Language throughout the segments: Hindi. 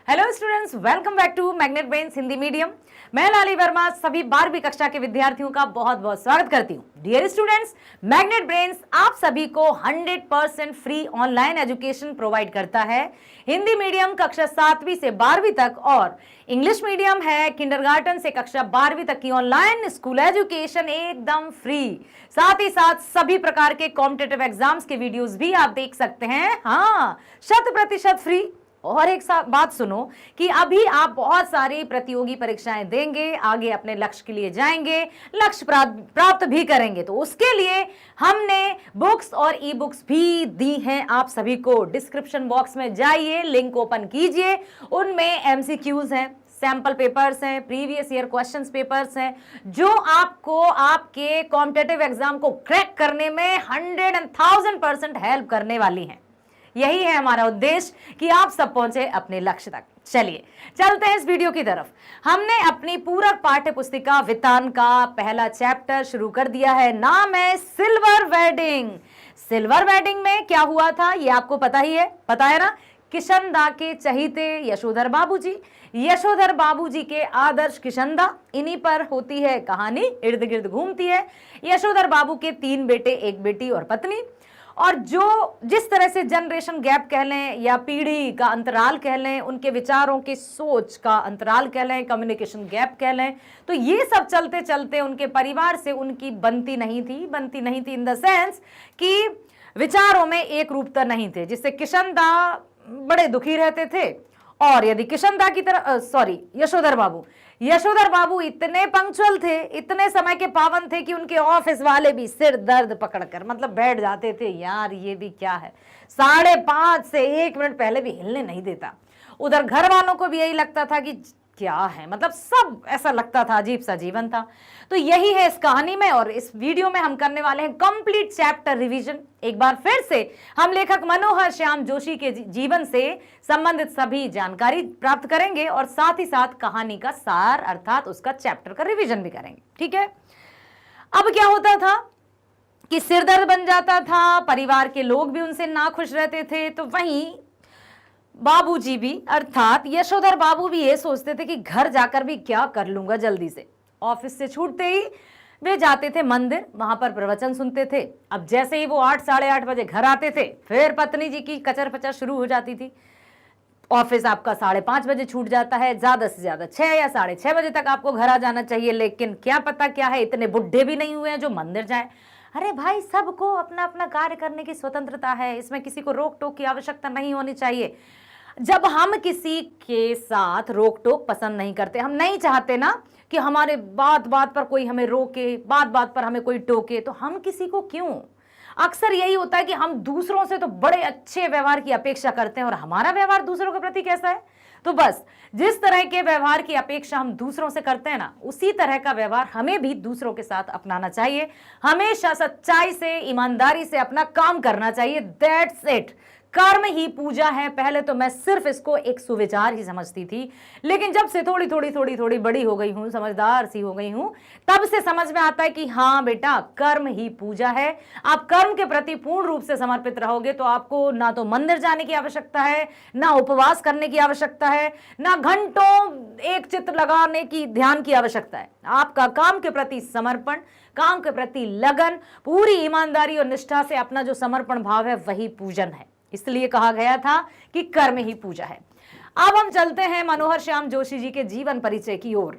Hello students, welcome back to Magnet Brains Hindi medium. मैं लाली वर्मा सभी 12वीं कक्षा के विद्यार्थियों का बहुत बहुत स्वागत करती हूँ। डियर स्टूडेंट्स, मैग्नेट ब्रेन्स आप सभी को 100% फ्री ऑनलाइन एजुकेशन प्रोवाइड करता है। हिंदी मीडियम कक्षा 7वीं से 12वीं तक और इंग्लिश मीडियम है किंडरगार्टन से कक्षा 12वीं तक की ऑनलाइन स्कूल एजुकेशन एकदम फ्री। साथ ही साथ सभी प्रकार के कॉम्पिटिटिव एग्जाम्स के वीडियोस भी आप देख सकते हैं, हाँ 100% फ्री। और एक बात सुनो कि अभी आप बहुत सारी प्रतियोगी परीक्षाएं देंगे, आगे अपने लक्ष्य के लिए जाएंगे, लक्ष्य प्राप्त भी करेंगे, तो उसके लिए हमने बुक्स और ई बुक्स भी दी हैं आप सभी को। डिस्क्रिप्शन बॉक्स में जाइए, लिंक ओपन कीजिए, उनमें एमसीक्यूज हैं, सैंपल पेपर्स हैं, प्रीवियस ईयर क्वेश्चंस पेपर्स हैं, जो आपको आपके कॉम्पिटिटिव एग्जाम को क्रैक करने में 100% हेल्प करने वाली हैं। यही है हमारा उद्देश्य कि आप सब पहुंचे अपने लक्ष्य तक। चलिए चलते हैं इस वीडियो की तरफ। हमने अपनी पूरक पाठ्य पुस्तिका वितान का पहला चैप्टर शुरू कर दिया है, नाम है सिल्वर वेडिंग। सिल्वर वेडिंग में क्या हुआ था ये आपको पता है ना। किशनदा के चहीते यशोधर बाबूजी, यशोधर बाबूजी के आदर्श किशनदा, इन्हीं पर होती है कहानी, इर्द गिर्द घूमती है। यशोधर बाबू के 3 बेटे, 1 बेटी और पत्नी, और जो जिस तरह से जनरेशन गैप कह लें या पीढ़ी का अंतराल कह लें, उनके विचारों की सोच का अंतराल कह लें, कम्युनिकेशन गैप कह लें, तो ये सब चलते चलते उनके परिवार से उनकी बनती नहीं थी इन द सेंस कि विचारों में एक रूपता नहीं थे, जिससे किशनदा बड़े दुखी रहते थे। और यदि किशनदा की तरह यशोधर बाबू इतने पंक्चुअल थे, इतने समय के पावन थे कि उनके ऑफिस वाले भी सिर दर्द पकड़कर मतलब बैठ जाते थे, यार ये भी क्या है, 5:30 से 1 मिनट पहले भी हिलने नहीं देता। उधर घर वालों को भी यही लगता था कि क्या है, मतलब सब ऐसा लगता था, अजीब सा जीवन था। तो यही है इस कहानी में, और इस वीडियो में हम करने वाले हैं कंप्लीट चैप्टर रिवीजन। एक बार फिर से हम लेखक मनोहर श्याम जोशी के जीवन से संबंधित सभी जानकारी प्राप्त करेंगे और साथ ही साथ कहानी का सार अर्थात उसका चैप्टर का रिवीजन भी करेंगे। ठीक है, अब क्या होता था कि सिरदर्द बन जाता था, परिवार के लोग भी उनसे नाखुश रहते थे, तो वहीं बाबूजी भी अर्थात यशोधर बाबू भी ये सोचते थे कि घर जाकर भी क्या कर लूंगा, जल्दी से ऑफिस से छूटते ही वे जाते थे मंदिर, वहां पर प्रवचन सुनते थे। अब जैसे ही वो 8 साढ़े 8 बजे घर आते थे, फिर पत्नी जी की कचर पचर शुरू हो जाती थी। ऑफिस आपका 5:30 बजे छूट जाता है, ज्यादा से ज्यादा 6 या 6:30 बजे तक आपको घर आ जाना चाहिए, लेकिन क्या पता क्या है, इतने बुढ़े भी नहीं हुए हैं जो मंदिर जाए। अरे भाई, सबको अपना अपना कार्य करने की स्वतंत्रता है, इसमें किसी को रोक टोक की आवश्यकता नहीं होनी चाहिए। जब हम किसी के साथ रोक टोक पसंद नहीं करते, हम नहीं चाहते ना कि हमारे बात बात पर कोई हमें रोके, बात बात पर हमें कोई टोके, तो हम किसी को क्यों। अक्सर यही होता है कि हम दूसरों से तो बड़े अच्छे व्यवहार की अपेक्षा करते हैं, और हमारा व्यवहार दूसरों के प्रति कैसा है, तो बस जिस तरह के व्यवहार की अपेक्षा हम दूसरों से करते हैं ना, उसी तरह का व्यवहार हमें भी दूसरों के साथ अपनाना चाहिए। हमेशा सच्चाई से, ईमानदारी से अपना काम करना चाहिए। That's it. कर्म ही पूजा है। पहले तो मैं सिर्फ इसको एक सुविचार ही समझती थी, लेकिन जब से थोड़ी बड़ी हो गई हूं, समझदार सी हो गई हूं, तब से समझ में आता है कि हाँ बेटा, कर्म ही पूजा है। आप कर्म के प्रति पूर्ण रूप से समर्पित रहोगे तो आपको ना तो मंदिर जाने की आवश्यकता है, ना उपवास करने की आवश्यकता है, ना घंटों एक चित्र लगाने की ध्यान की आवश्यकता है। आपका काम के प्रति समर्पण, काम के प्रति लगन, पूरी ईमानदारी और निष्ठा से अपना जो समर्पण भाव है वही पूजन है। इसलिए कहा गया था कि कर्म ही पूजा है। अब हम चलते हैं मनोहर श्याम जोशी जी के जीवन परिचय की ओर।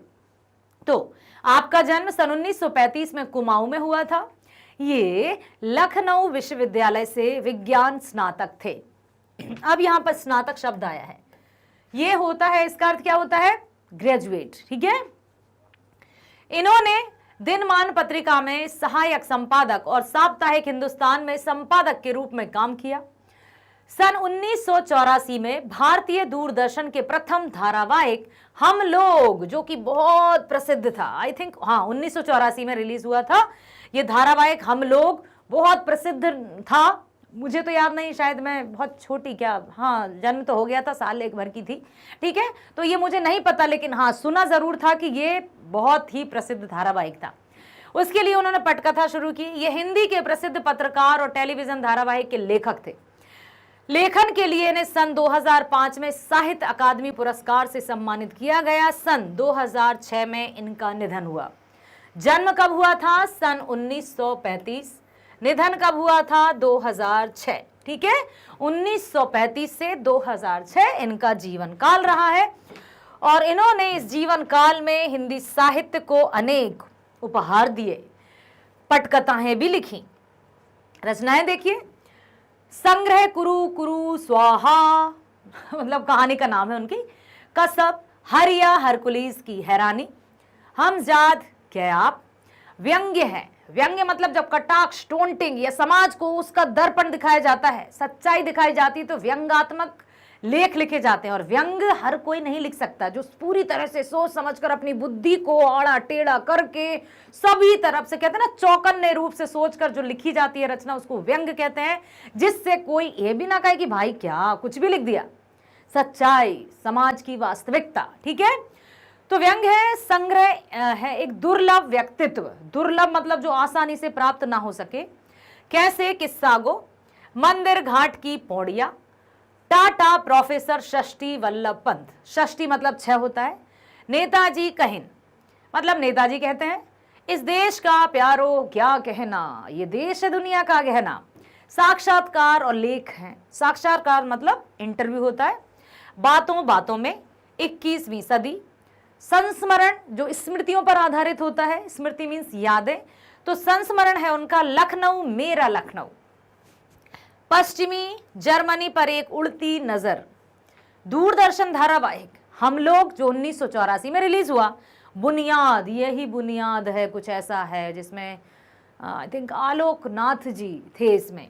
तो आपका जन्म सन 1935 में कुमाऊं में हुआ था। ये लखनऊ विश्वविद्यालय से विज्ञान स्नातक थे। अब यहां पर स्नातक शब्द आया है, ये होता है, इसका अर्थ क्या होता है, ग्रेजुएट। ठीक है, इन्होंने दिनमान पत्रिका में सहायक संपादक और साप्ताहिक हिंदुस्तान में संपादक के रूप में काम किया। सन 1984 में भारतीय दूरदर्शन के प्रथम धारावाहिक हम लोग, जो कि बहुत प्रसिद्ध था, आई थिंक 1984 में रिलीज हुआ था ये धारावाहिक हम लोग, बहुत प्रसिद्ध था। मुझे तो याद नहीं, शायद मैं बहुत छोटी, जन्म तो हो गया था, साल 1 भर की थी। ठीक है, तो ये मुझे नहीं पता, लेकिन सुना जरूर था कि ये बहुत ही प्रसिद्ध धारावाहिक था। उसके लिए उन्होंने पटकथा शुरू की। ये हिंदी के प्रसिद्ध पत्रकार और टेलीविजन धारावाहिक के लेखक थे। लेखन के लिए इन्हें सन 2005 में साहित्य अकादमी पुरस्कार से सम्मानित किया गया। सन 2006 में इनका निधन हुआ। जन्म कब हुआ था? सन 1935। निधन कब हुआ था? 2006। ठीक है, 1935 से 2006 इनका जीवन काल रहा है और इन्होंने इस जीवन काल में हिंदी साहित्य को अनेक उपहार दिए, पटकथाएं भी लिखी। रचनाएं देखिए, संग्रह कुरु कुरु स्वाहा मतलब कहानी का नाम है उनकी, कसब, हरिया हरकुलीस की हैरानी, हमजाद क्या आप, व्यंग्य है। व्यंग्य मतलब जब कटाक्ष, टोंटिंग या समाज को उसका दर्पण दिखाया जाता है, सच्चाई दिखाई जाती है तो व्यंग्यात्मक लेख लिखे जाते हैं। और व्यंग्य हर कोई नहीं लिख सकता, जो पूरी तरह से सोच समझकर अपनी बुद्धि को आड़ा टेढ़ा करके सभी तरफ से, कहते हैं ना, चौकन्ने रूप से सोचकर जो लिखी जाती है रचना, उसको व्यंग्य कहते हैं। जिससे कोई ये भी ना कहे कि भाई क्या कुछ भी लिख दिया, सच्चाई, समाज की वास्तविकता। ठीक है, तो व्यंग्य है, संग्रह है, एक दुर्लभ व्यक्तित्व। दुर्लभ मतलब जो आसानी से प्राप्त ना हो सके। कैसे? किस्सा गो, मंदिर घाट की पौड़िया, टाटा प्रोफेसर षष्ठी वल्लभ पंत। षष्ठी मतलब 6 होता है। नेताजी कहिन मतलब नेताजी कहते हैं, इस देश का प्यारो क्या कहना, ये देश है दुनिया का गहना। साक्षात्कार और लेख हैं। साक्षात्कार मतलब इंटरव्यू होता है। बातों बातों में, 21वीं सदी। संस्मरण जो स्मृतियों पर आधारित होता है, स्मृति मीन्स यादें, तो संस्मरण है उनका लखनऊ मेरा लखनऊ। पश्चिमी जर्मनी पर एक उड़ती नजर। दूरदर्शन धारावाहिक हम लोग जो 1984 में रिलीज हुआ। बुनियाद, यही बुनियाद है, कुछ ऐसा है, जिसमें आई थिंक आलोक नाथ जी थे इसमें।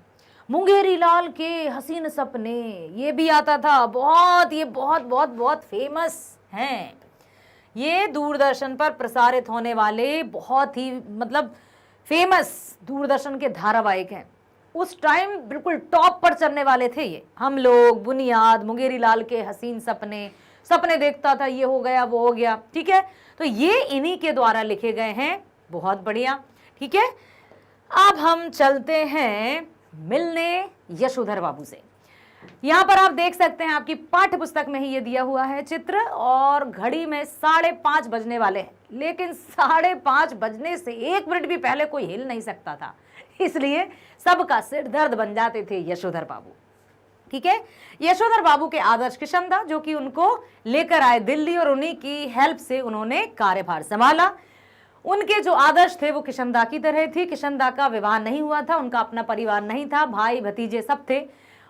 मुंगेरी लाल के हसीन सपने, ये भी आता था। ये बहुत फेमस हैं। ये दूरदर्शन पर प्रसारित होने वाले बहुत ही मतलब फेमस दूरदर्शन के धारावाहिक हैं। उस टाइम बिल्कुल टॉप पर चलने वाले थे ये। हम लोग, बुनियाद, मुंगेरी लाल के हसीन सपने, सपने देखता था, ये हो गया वो हो गया। ठीक है, तो ये इन्हीं के द्वारा लिखे गए हैं। बहुत बढ़िया। ठीक है, अब हम चलते हैं मिलने यशोधर बाबू से। यहाँ पर आप देख सकते हैं, आपकी पाठ्य पुस्तक में ही ये दिया हुआ है चित्र, और घड़ी में 5:30 बजने वाले हैं। लेकिन 5:30 बजने से 1 मिनट भी पहले कोई हिल नहीं सकता था, इसलिए सबका सिर दर्द बन जाते थे यशोधर बाबू। ठीक है, यशोधर बाबू के आदर्श किशनदा, जो कि उनको लेकर आए दिल्ली और उन्हीं की हेल्प से उन्होंने कार्यभार संभाला। उनके जो आदर्श थे वो किशनदा की तरह थी। किशनदा का विवाह नहीं हुआ था, उनका अपना परिवार नहीं था, भाई भतीजे सब थे।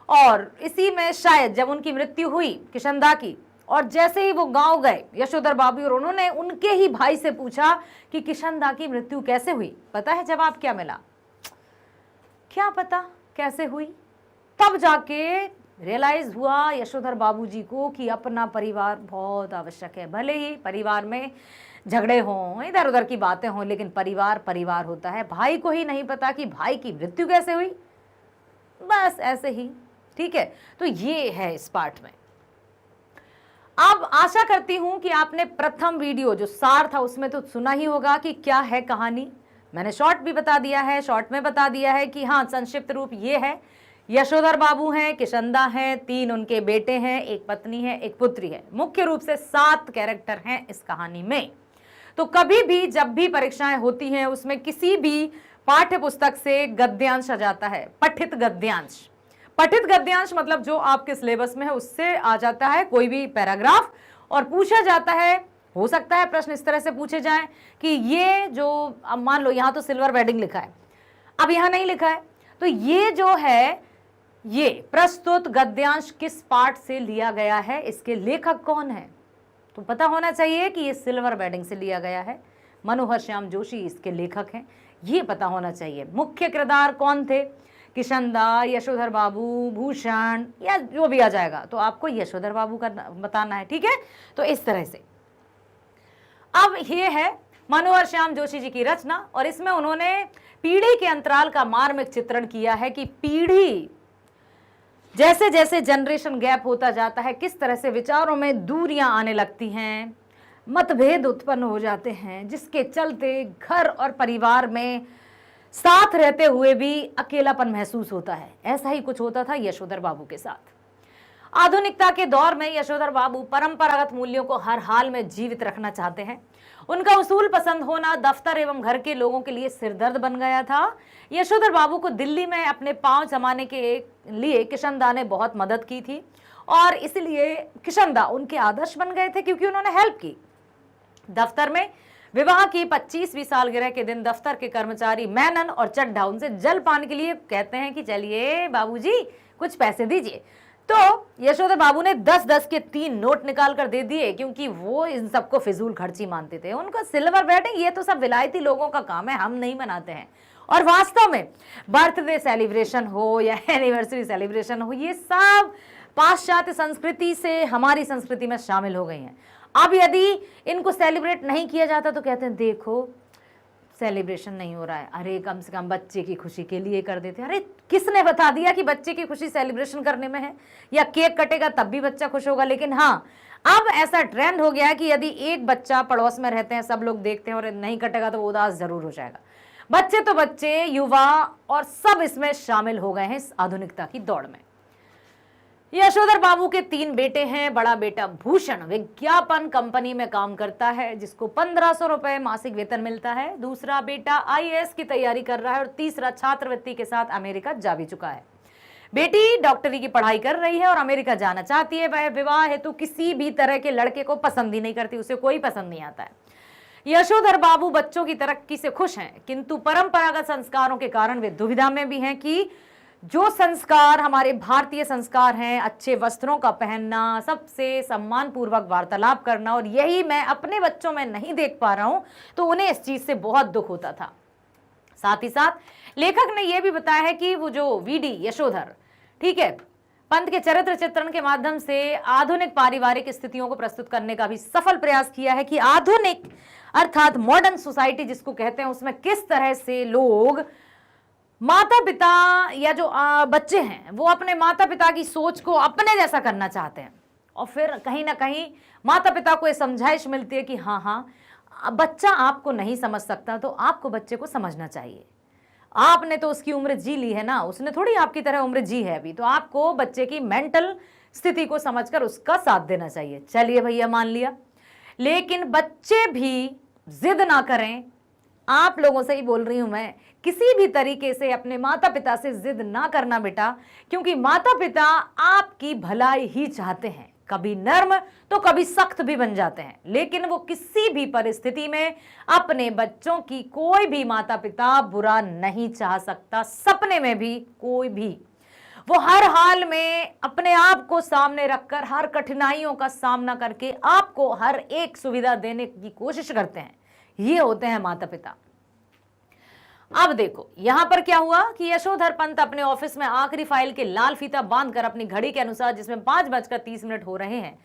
और इसी में शायद जब उनकी मृत्यु हुई किशनदा की, और जैसे ही वो गांव गए यशोधर बाबू, और उन्होंने उनके ही भाई से पूछा कि किशनदा की मृत्यु कैसे हुई, पता है जवाब क्या मिला? क्या पता कैसे हुई? तब जाके रियलाइज हुआ यशोधर बाबू जी को कि अपना परिवार बहुत आवश्यक है। भले ही परिवार में झगड़े हों, इधर उधर की बातें हों, लेकिन परिवार परिवार होता है। भाई को ही नहीं पता कि भाई की मृत्यु कैसे हुई, बस ऐसे ही। ठीक है, तो ये है इस पार्ट में। अब आशा करती हूं कि आपने प्रथम वीडियो जो सार था उसमें तो सुना ही होगा कि क्या है कहानी। मैंने शॉर्ट भी बता दिया है, शॉर्ट में बता दिया है कि हाँ, संक्षिप्त रूप ये है। यशोधर बाबू हैं, किशनदा हैं, 3 उनके बेटे हैं, एक पत्नी है, एक पुत्री है। मुख्य रूप से 7 कैरेक्टर हैं इस कहानी में। तो कभी भी जब भी परीक्षाएं होती हैं उसमें किसी भी पाठ्य पुस्तक से गद्यांश आ जाता है, पठित गद्यांश। पठित गद्यांश मतलब जो आपके सिलेबस में है उससे आ जाता है कोई भी पैराग्राफ, और पूछा जाता है। हो सकता है प्रश्न इस तरह से पूछे जाएं कि ये जो, अब मान लो यहाँ तो सिल्वर वेडिंग लिखा है, अब यहाँ नहीं लिखा है, तो ये जो है ये प्रस्तुत गद्यांश किस पाठ से लिया गया है, इसके लेखक कौन है, तो पता होना चाहिए कि ये सिल्वर वेडिंग से लिया गया है। मनोहर श्याम जोशी इसके लेखक हैं, ये पता होना चाहिए। मुख्य किरदार कौन थे? किशनदा, यशोधर बाबू, भूषण, या जो भी आ जाएगा, तो आपको यशोधर बाबू का बताना है। ठीक है, तो इस तरह से अब ये है मनोहर श्याम जोशी जी की रचना, और इसमें उन्होंने पीढ़ी के अंतराल का मार्मिक चित्रण किया है कि पीढ़ी जैसे जैसे जनरेशन गैप होता जाता है, किस तरह से विचारों में दूरियां आने लगती हैं, मतभेद उत्पन्न हो जाते हैं, जिसके चलते घर और परिवार में साथ रहते हुए भी अकेलापन महसूस होता है। ऐसा ही कुछ होता था यशोधर बाबू के साथ। आधुनिकता के दौर में यशोधर बाबू परंपरागत मूल्यों को हर हाल में जीवित रखना चाहते हैं। उनका उसूल पसंद होना दफ्तर एवं घर के लोगों के लिए सिरदर्द बन गया था। यशोधर बाबू को दिल्ली में अपने पांव जमाने के लिए किशनदा ने बहुत मदद की थी और इसलिए किशनदा उनके आदर्श बन गए थे, क्योंकि उन्होंने हेल्प की। दफ्तर में विवाह की 25वीं सालगिरह के दिन दफ्तर के कर्मचारी मैनन और चड्ढा उनसे जलपान के लिए कहते हैं कि चलिए बाबूजी कुछ पैसे दीजिए। तो यशोधर बाबू ने 10-10 के 3 नोट निकाल कर दे दिए, क्योंकि वो इन सबको फिजूल खर्ची मानते थे। उनका सिल्वर वेडिंग ये तो सब विलायती लोगों का काम है, हम नहीं मनाते हैं। और वास्तव में बर्थडे सेलिब्रेशन हो या एनिवर्सरी सेलिब्रेशन हो, ये सब पाश्चात्य संस्कृति से हमारी संस्कृति में शामिल हो गई हैं। अब यदि इनको सेलिब्रेट नहीं किया जाता तो कहते हैं देखो सेलिब्रेशन नहीं हो रहा है, अरे कम से कम बच्चे की खुशी के लिए कर देते। अरे किसने बता दिया कि बच्चे की खुशी सेलिब्रेशन करने में है, या केक कटेगा तब भी बच्चा खुश होगा। लेकिन हाँ, अब ऐसा ट्रेंड हो गया है कि यदि एक बच्चा पड़ोस में रहते हैं, सब लोग देखते हैं और नहीं कटेगा तो वो उदास जरूर हो जाएगा। बच्चे तो बच्चे, युवा और सब इसमें शामिल हो गए हैं इस आधुनिकता की दौड़ में। यशोधर बाबू के 3 बेटे हैं। बड़ा बेटा भूषण विज्ञापन कंपनी में काम करता है, जिसको 1500 रुपए मासिक वेतन मिलता है। दूसरा बेटा IAS की तैयारी कर रहा है और तीसरा छात्रवृत्ति के साथ अमेरिका जा भी चुका है। बेटी डॉक्टरी की पढ़ाई कर रही है और अमेरिका जाना चाहती है। वह विवाह हेतु किसी भी तरह के लड़के को पसंद ही नहीं करती, उसे कोई पसंद नहीं आता है। यशोधर बाबू बच्चों की तरक्की से खुश हैं, किंतु परंपरागत संस्कारों के कारण वे दुविधा में भी हैं कि जो संस्कार हमारे भारतीय संस्कार हैं, अच्छे वस्त्रों का पहनना, सबसे सम्मान पूर्वक वार्तालाप करना, और यही मैं अपने बच्चों में नहीं देख पा रहा हूं, तो उन्हें इस चीज से बहुत दुख होता था। साथ ही साथ लेखक ने यह भी बताया है कि वो जो VD यशोधर, ठीक है, पंत के चरित्र चित्रण के माध्यम से आधुनिक पारिवारिक स्थितियों को प्रस्तुत करने का भी सफल प्रयास किया है कि आधुनिक अर्थात मॉडर्न सोसाइटी जिसको कहते हैं, उसमें किस तरह से लोग माता पिता या जो बच्चे हैं वो अपने माता पिता की सोच को अपने जैसा करना चाहते हैं, और फिर कहीं ना कहीं माता पिता को ये समझाइश मिलती है कि हाँ हाँ बच्चा आपको नहीं समझ सकता तो आपको बच्चे को समझना चाहिए। आपने तो उसकी उम्र जी ली है ना, उसने थोड़ी आपकी तरह उम्र जी है अभी, तो आपको बच्चे की मेंटल स्थिति को समझकर उसका साथ देना चाहिए। चलिए भैया मान लिया, लेकिन बच्चे भी जिद ना करें। आप लोगों से ही बोल रही हूं मैं, किसी भी तरीके से अपने माता पिता से जिद ना करना बेटा, क्योंकि माता पिता आपकी भलाई ही चाहते हैं। कभी नर्म तो कभी सख्त भी बन जाते हैं, लेकिन वो किसी भी परिस्थिति में अपने बच्चों की कोई भी माता पिता बुरा नहीं चाह सकता, सपने में भी कोई भी। वो हर हाल में अपने आप को सामने रखकर, हर कठिनाइयों का सामना करके आपको हर एक सुविधा देने की कोशिश करते हैं। ये होते हैं माता पिता। अब देखो यहां पर क्या हुआ कि यशोधर पंत अपने ऑफिस में आखिरी फाइल के लाल फीता बांधकर अपनी घड़ी के अनुसार, जिसमें 5:30 हो रहे हैं,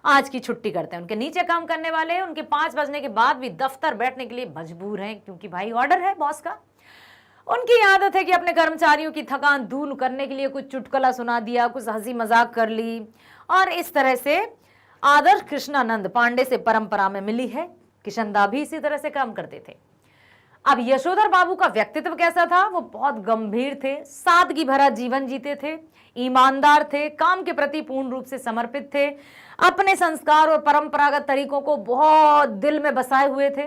आज की छुट्टी करते हैं। उनके नीचे काम करने वाले उनके 5 बजने के बाद भी दफ्तर बैठने के लिए मजबूर हैं, क्योंकि भाई ऑर्डर है बॉस का। उनकी आदत है कि अपने कर्मचारियों की थकान दूर करने के लिए कुछ चुटकुला सुना दिया, कुछ हंसी मजाक कर ली, और इस तरह से आदर्श कृष्णानंद पांडे से परंपरा में मिली है। किशनदा भी इसी तरह से काम करते थे। अब यशोधर बाबू का व्यक्तित्व कैसा था? वो बहुत गंभीर थे, सादगी भरा जीवन जीते थे, ईमानदार थे, काम के प्रति पूर्ण रूप से समर्पित थे, अपने संस्कार और परंपरागत तरीकों को बहुत दिल में बसाए हुए थे।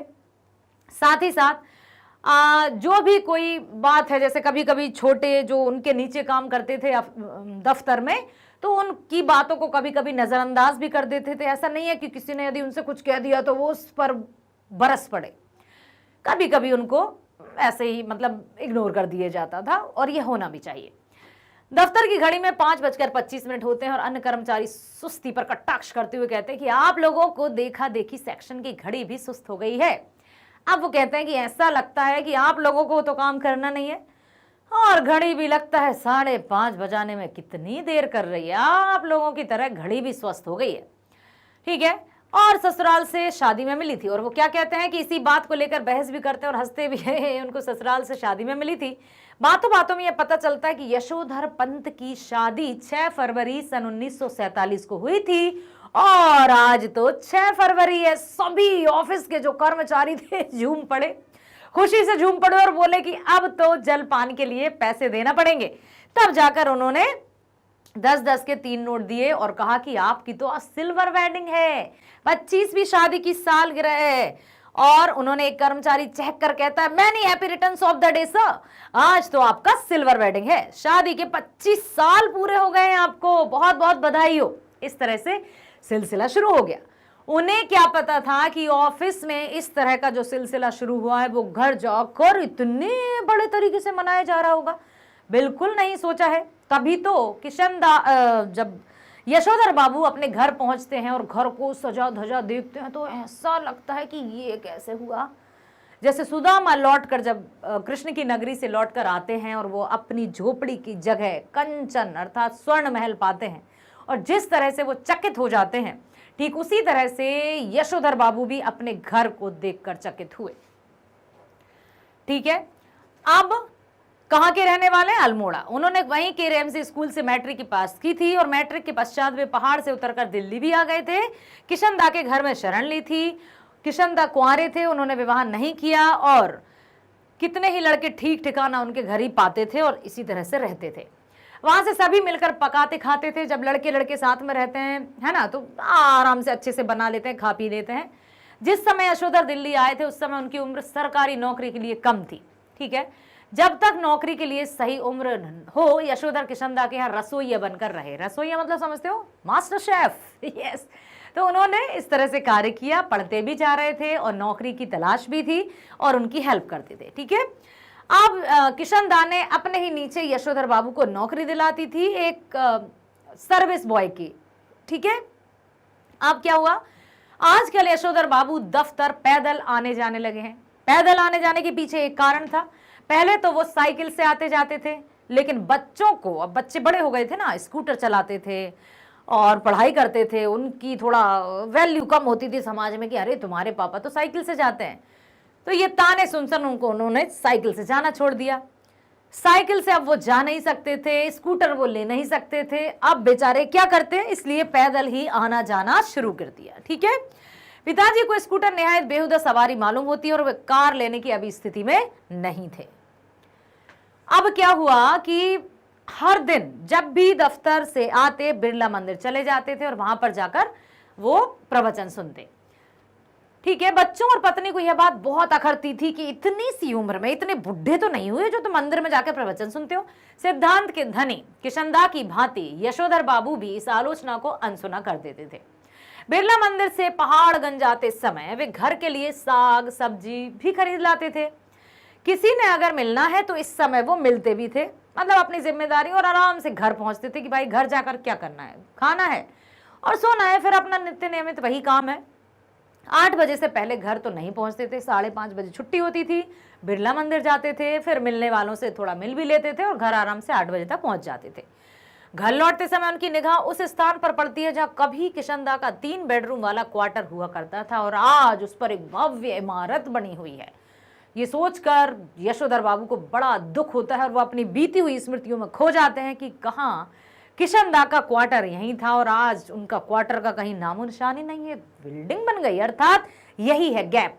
साथ ही साथ जो भी कोई बात है, जैसे कभी कभी छोटे जो उनके नीचे काम करते थे दफ्तर में, तो उनकी बातों को कभी कभी नजरअंदाज भी कर देते थे। ऐसा नहीं है कि किसी ने यदि उनसे कुछ कह दिया तो वो उस पर बरस पड़े, कभी कभी उनको ऐसे ही मतलब इग्नोर कर दिया जाता था, और ये होना भी चाहिए। दफ्तर की घड़ी में 5:25 होते हैं और अन्य कर्मचारी सुस्ती पर कटाक्ष करते हुए कहते हैं कि आप लोगों को देखा देखी सेक्शन की घड़ी भी सुस्त हो गई है। अब वो कहते हैं कि ऐसा लगता है कि आप लोगों को तो काम करना नहीं है, और घड़ी भी लगता है 5:30 बजाने में कितनी देर कर रही है। आप लोगों की तरह घड़ी भी स्वस्थ हो गई है, ठीक है। और ससुराल से शादी में मिली थी, और वो क्या कहते हैं कि इसी बात को लेकर बहस भी करते हैं और हंसते भी हैं। उनको ससुराल से शादी में मिली थी। बातों बातों में यह पता चलता है कि यशोधर पंत की शादी 6 फरवरी सन 1947 को हुई थी, और आज तो 6 फरवरी है। सभी ऑफिस के जो कर्मचारी थे झूम पड़े। खुशी से झूम पड़े और बोले कि अब तो जलपान के लिए पैसे देना पड़ेंगे। तब जाकर उन्होंने 10-10 के 3 नोट दिए और कहा कि आपकी तो आज सिल्वर वेडिंग है, 25वीं शादी की सालगिरह है। और उन्होंने एक कर्मचारी चेक कर कहता है, many happy returns of the day sir, आज तो आपका सिल्वर वेडिंग है, शादी के 25 साल पूरे हो गए हैं, आपको बहुत बहुत बधाई हो। इस तरह से सिलसिला शुरू हो गया। उन्हें क्या पता था कि ऑफिस में इस तरह का जो सिलसिला शुरू हुआ है वो घर जाकर इतने बड़े तरीके से मनाया जा रहा होगा। बिल्कुल नहीं सोचा है। तभी तो जब यशोधर बाबू अपने घर पहुंचते हैं और घर को सजा धजा देखते हैं तो ऐसा लगता है कि ये कैसे हुआ। जैसे सुदामा लौटकर जब कृष्ण की नगरी से लौटकर आते हैं और वो अपनी झोपड़ी की जगह कंचन अर्थात स्वर्ण महल पाते हैं और जिस तरह से वो चकित हो जाते हैं, ठीक उसी तरह से यशोधर बाबू भी अपने घर को देखकर चकित हुए। ठीक है, अब कहाँ के रहने वाले? अल्मोड़ा। उन्होंने वहीं के रेमसी स्कूल से मैट्रिक की पास की थी और मैट्रिक के पश्चात वे पहाड़ से उतरकर दिल्ली भी आ गए थे। किशन दा के घर में शरण ली थी। किशन दा कुंवारे थे, उन्होंने विवाह नहीं किया और कितने ही लड़के ठीक ठिकाना उनके घर ही पाते थे और इसी तरह से रहते थे। वहां से सभी मिलकर पकाते खाते थे। जब लड़के लड़के साथ में रहते हैं, है ना, तो आराम से अच्छे से बना लेते हैं, खा पी लेते हैं। जिस समय यशोधर दिल्ली आए थे उस समय उनकी उम्र सरकारी नौकरी के लिए कम थी। ठीक है, जब तक नौकरी के लिए सही उम्र हो, यशोधर किशनदा के यहाँ रसोईया बनकर रहे। रसोईया मतलब समझते हो? Master chef. यस। तो उन्होंने इस तरह से कार्य किया, पढ़ते भी जा रहे थे और नौकरी की तलाश भी थी और उनकी हेल्प करते थे। ठीक है, अब किशनदा ने अपने ही नीचे यशोधर बाबू को नौकरी दिलाती थी, एक सर्विस बॉय की। ठीक है, अब क्या हुआ, आजकल यशोधर बाबू दफ्तर पैदल आने जाने लगे हैं। पैदल आने जाने के पीछे एक कारण था। पहले तो वो साइकिल से आते जाते थे, लेकिन बच्चों को, अब बच्चे बड़े हो गए थे ना, स्कूटर चलाते थे और पढ़ाई करते थे, उनकी थोड़ा वैल्यू कम होती थी समाज में कि अरे तुम्हारे पापा तो साइकिल से जाते हैं। तो ये ताने सुनकर उन्होंने साइकिल से जाना छोड़ दिया। साइकिल से अब वो जा नहीं सकते थे, स्कूटर वो ले नहीं सकते थे, अब बेचारे क्या करते हैं, इसलिए पैदल ही आना जाना शुरू कर दिया। ठीक है, पिताजी को स्कूटर निहायत बेहुदा सवारी मालूम होती है और वे कार लेने की अभी स्थिति में नहीं थे। अब क्या हुआ कि हर दिन जब भी दफ्तर से आते बिरला मंदिर चले जाते थे और वहां पर जाकर वो प्रवचन सुनते। ठीक है, बच्चों और पत्नी को यह बात बहुत अखरती थी कि इतनी सी उम्र में इतने बुढ़े तो नहीं हुए जो तुम मंदिर में जाकर प्रवचन सुनते हो। सिद्धांत के धनी किशनदा की भांति यशोधर बाबू भी इस आलोचना को अनसुना कर देते थे। बिरला मंदिर से पहाड़गंज जाते समय वे घर के लिए साग सब्जी भी खरीद लाते थे। किसी ने अगर मिलना है तो इस समय वो मिलते भी थे, मतलब अपनी जिम्मेदारी, और आराम से घर पहुंचते थे कि भाई घर जाकर क्या करना है, खाना है और सोना है, फिर अपना नित्य नियमित वही काम है। 8 बजे से पहले घर तो नहीं पहुंचते थे, 5:30 बजे छुट्टी होती थी, बिरला मंदिर जाते थे, फिर मिलने वालों से थोड़ा मिल भी लेते थे और घर आराम से 8 बजे तक पहुंच जाते थे। घर लौटते समय उनकी निगाह उस स्थान पर पड़ती है जहां कभी किशनदा का 3 बेडरूम वाला क्वार्टर हुआ करता था और आज उस पर एक भव्य इमारत बनी हुई है। ये सोचकर यशोधर बाबू को बड़ा दुख होता है और वो अपनी बीती हुई स्मृतियों में खो जाते हैं कि कहाँ किशनदा का क्वार्टर यहीं था और आज उनका क्वार्टर का कहीं नामो निशान ही नहीं है, बिल्डिंग बन गई। अर्थात यही है गैप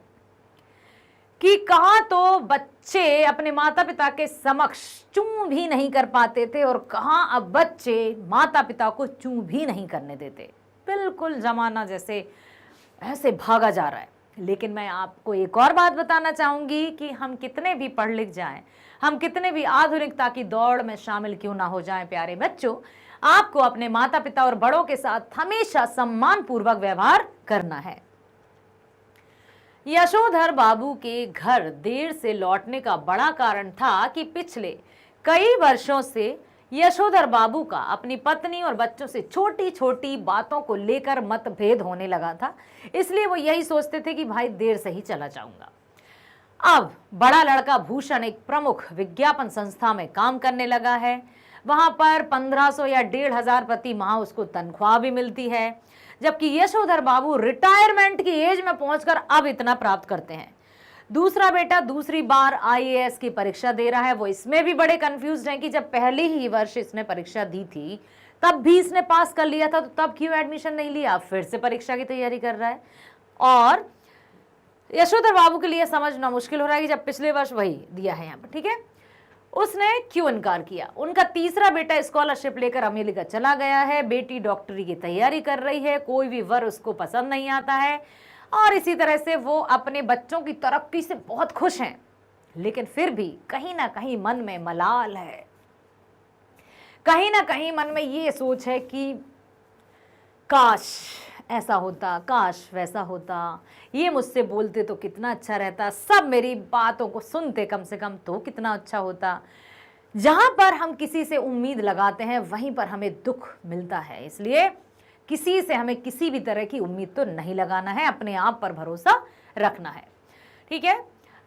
कि कहाँ तो बच्चे अपने माता पिता के समक्ष चूं भी नहीं कर पाते थे और कहाँ अब बच्चे माता पिता को चूं भी नहीं करने देते। बिल्कुल जमाना जैसे ऐसे भागा जा रहा है। लेकिन मैं आपको एक और बात बताना चाहूंगी कि हम कितने भी पढ़ लिख जाएं, हम कितने भी आधुनिकता की दौड़ में शामिल क्यों ना हो जाएं, प्यारे बच्चों, आपको अपने माता पिता और बड़ों के साथ हमेशा सम्मान पूर्वक व्यवहार करना है। यशोधर बाबू के घर देर से लौटने का बड़ा कारण था कि पिछले कई वर्षों से यशोधर बाबू का अपनी पत्नी और बच्चों से छोटी छोटी बातों को लेकर मतभेद होने लगा था, इसलिए वो यही सोचते थे कि भाई देर से ही चला जाऊंगा। अब बड़ा लड़का भूषण एक प्रमुख विज्ञापन संस्था में काम करने लगा है। वहां पर 1500 या 1500 प्रति माह उसको तनख्वाह भी मिलती है, जबकि यशोधर बाबू रिटायरमेंट की एज में पहुंचकर अब इतना प्राप्त करते हैं। दूसरा बेटा दूसरी बार आईएएस की परीक्षा दे रहा है। वो इसमें भी बड़े कंफ्यूज्ड हैं कि जब पहले ही वर्ष इसने परीक्षा दी थी तब भी इसने पास कर लिया था, तो तब क्यों एडमिशन नहीं लिया, फिर से परीक्षा की तैयारी कर रहा है। और यशोधर बाबू के लिए समझना मुश्किल हो रहा है कि जब पिछले वर्ष वही दिया है यहाँ पर, ठीक है, उसने क्यों इनकार किया। उनका तीसरा बेटा स्कॉलरशिप लेकर अमेरिका चला गया है, बेटी डॉक्टरी की तैयारी कर रही है, कोई भी वर उसको पसंद नहीं आता है, और इसी तरह से वो अपने बच्चों की तरक्की से बहुत खुश हैं, लेकिन फिर भी कहीं ना कहीं मन में मलाल है, कहीं ना कहीं मन में ये सोच है कि काश ऐसा होता, काश वैसा होता, ये मुझसे बोलते तो कितना अच्छा रहता, सब मेरी बातों को सुनते कम से कम तो कितना अच्छा होता। जहां पर हम किसी से उम्मीद लगाते हैं वहीं पर हमें दुख मिलता है, इसलिए किसी से हमें किसी भी तरह की उम्मीद तो नहीं लगाना है, अपने आप पर भरोसा रखना है, ठीक है।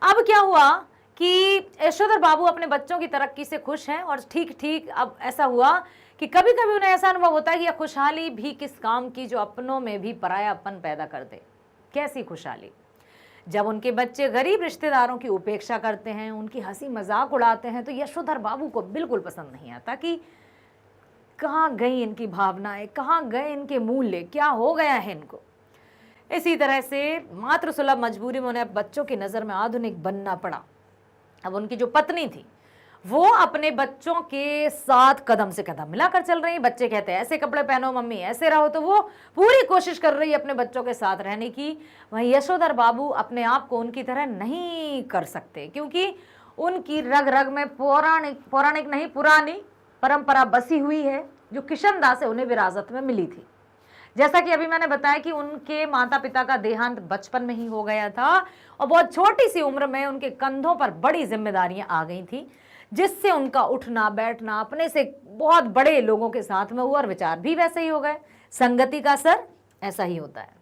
अब क्या हुआ कि यशोधर बाबू अपने बच्चों की तरक्की से खुश हैं, और ठीक अब ऐसा हुआ कि कभी कभी उन्हें ऐसा अनुभव होता है कि यह खुशहाली भी किस काम की जो अपनों में भी परायापन पैदा कर दे। कैसी खुशहाली? जब उनके बच्चे गरीब रिश्तेदारों की उपेक्षा करते हैं, उनकी हंसी मजाक उड़ाते हैं, तो यशोधर बाबू को बिल्कुल पसंद नहीं आता कि कहाँ गई इनकी भावनाएं, कहाँ गए इनके मूल्य, क्या हो गया है इनको। इसी तरह से मातृसुलभ मजबूरी में उन्हें बच्चों की नज़र में आधुनिक बनना पड़ा। अब उनकी जो पत्नी थी वो अपने बच्चों के साथ कदम से कदम मिलाकर चल रही। बच्चे कहते हैं ऐसे कपड़े पहनो मम्मी, ऐसे रहो, तो वो पूरी कोशिश कर रही है अपने बच्चों के साथ रहने की। वहीं यशोधर बाबू अपने आप को उनकी तरह नहीं कर सकते, क्योंकि उनकी रग रग में पौराणिक नहीं पुरानी परंपरा बसी हुई है, जो किशनदास से उन्हें विरासत में मिली थी। जैसा कि अभी मैंने बताया कि उनके माता पिता का देहांत बचपन में ही हो गया था, और बहुत छोटी सी उम्र में उनके कंधों पर बड़ी जिम्मेदारियां आ गई थी, जिससे उनका उठना बैठना अपने से बहुत बड़े लोगों के साथ में हुआ, और विचार भी वैसे ही हो गए। संगति का असर ऐसा ही होता है।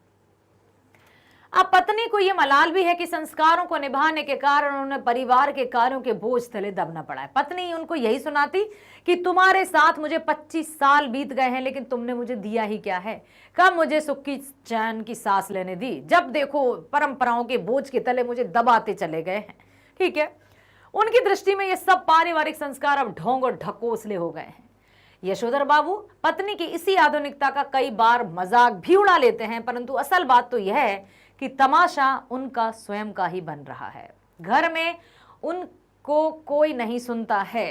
अब पत्नी को यह मलाल भी है कि संस्कारों को निभाने के कारण उन्हें परिवार के कार्यों के बोझ तले दबना पड़ा है। पत्नी उनको यही सुनाती कि तुम्हारे साथ मुझे 25 साल बीत गए हैं, लेकिन तुमने मुझे दिया ही क्या है, कब मुझे सुख की चैन की सांस लेने दी, जब देखो परंपराओं के बोझ के तले मुझे दबाते चले गए हैं, ठीक है। उनकी दृष्टि में ये सब पारिवारिक संस्कार अब ढोंग और ढकोसले हो गए हैं। यशोधर बाबू पत्नी की इसी आधुनिकता का कई बार मजाक भी उड़ा लेते हैं, परंतु असल बात तो यह है कि तमाशा उनका स्वयं का ही बन रहा है। घर में उनको कोई नहीं सुनता है।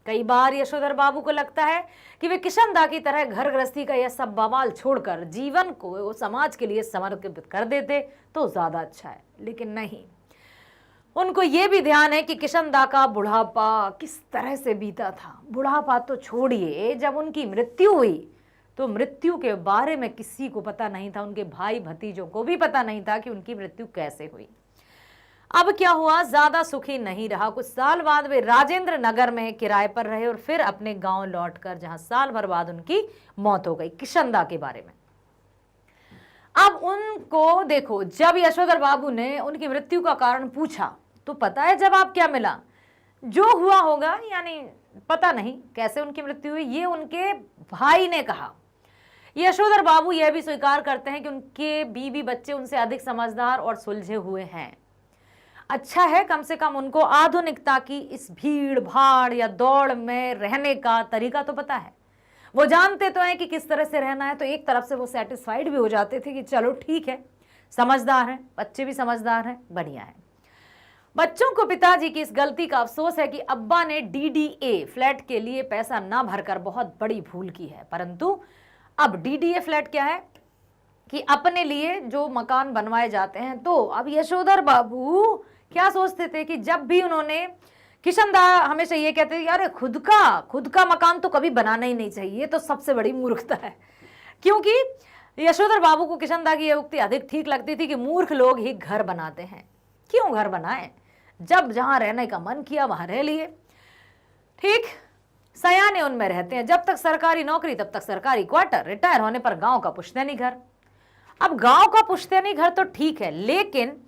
कई बार यशोधर बाबू को लगता है कि वे किशनदा की तरह घर गृहस्थी का यह सब बवाल छोड़कर जीवन को समाज के लिए समर्पित कर देते तो ज्यादा अच्छा है, लेकिन नहीं। उनको ये भी ध्यान है कि किशनदा का बुढ़ापा किस तरह से बीता था। बुढ़ापा तो छोड़िए, जब उनकी मृत्यु हुई तो मृत्यु के बारे में किसी को पता नहीं था, उनके भाई भतीजों को भी पता नहीं था कि उनकी मृत्यु कैसे हुई। अब क्या हुआ, ज्यादा सुखी नहीं रहा। कुछ साल बाद वे राजेंद्र नगर में किराए पर रहे और फिर अपने गांव लौटकर, जहां साल भर बाद उनकी मौत हो गई। किशनदा के बारे में अब उनको देखो, जब यशोधर बाबू ने उनकी मृत्यु का कारण पूछा तो पता है जवाब क्या मिला? जो हुआ होगा, यानी पता नहीं कैसे उनकी मृत्यु हुई, ये उनके भाई ने कहा। यशोधर बाबू यह भी स्वीकार करते हैं कि उनके बीवी बच्चे उनसे अधिक समझदार और सुलझे हुए हैं। अच्छा है, कम से कम उनको आधुनिकता की इस भीड़ भाड़ या दौड़ में रहने का तरीका तो पता है। वो जानते तो हैं कि किस तरह से रहना है, तो एक तरफ से वो सेटिस्फाइड भी हो जाते थे कि चलो ठीक है, समझदार हैं, बच्चे भी समझदार हैं, बढ़िया है। बच्चों को पिताजी की इस गलती का अफसोस है कि अब्बा ने डीडीए फ्लैट के लिए पैसा ना भरकर बहुत बड़ी भूल की है। परंतु अब डीडीए फ्लैट क्या है कि अपने लिए जो मकान बनवाए जाते हैं, तो अब यशोधर बाबू क्या सोचते थे कि जब भी उन्होंने, किशनदा हमेशा ये कहते थे यार खुद का मकान तो कभी बनाना ही नहीं चाहिए, तो सबसे बड़ी मूर्खता है। क्योंकि यशोधर बाबू को किशनदा की यह उक्ति अधिक ठीक लगती थी कि मूर्ख लोग ही घर बनाते हैं। क्यों घर बनाए, जब जहां रहने का मन किया वहां रह लिए, ठीक। सयाने उनमें रहते हैं, जब तक सरकारी नौकरी तब तक सरकारी क्वार्टर, रिटायर होने पर गांव का पुश्तैनी घर। अब गांव का पुश्तैनी घर तो ठीक है, लेकिन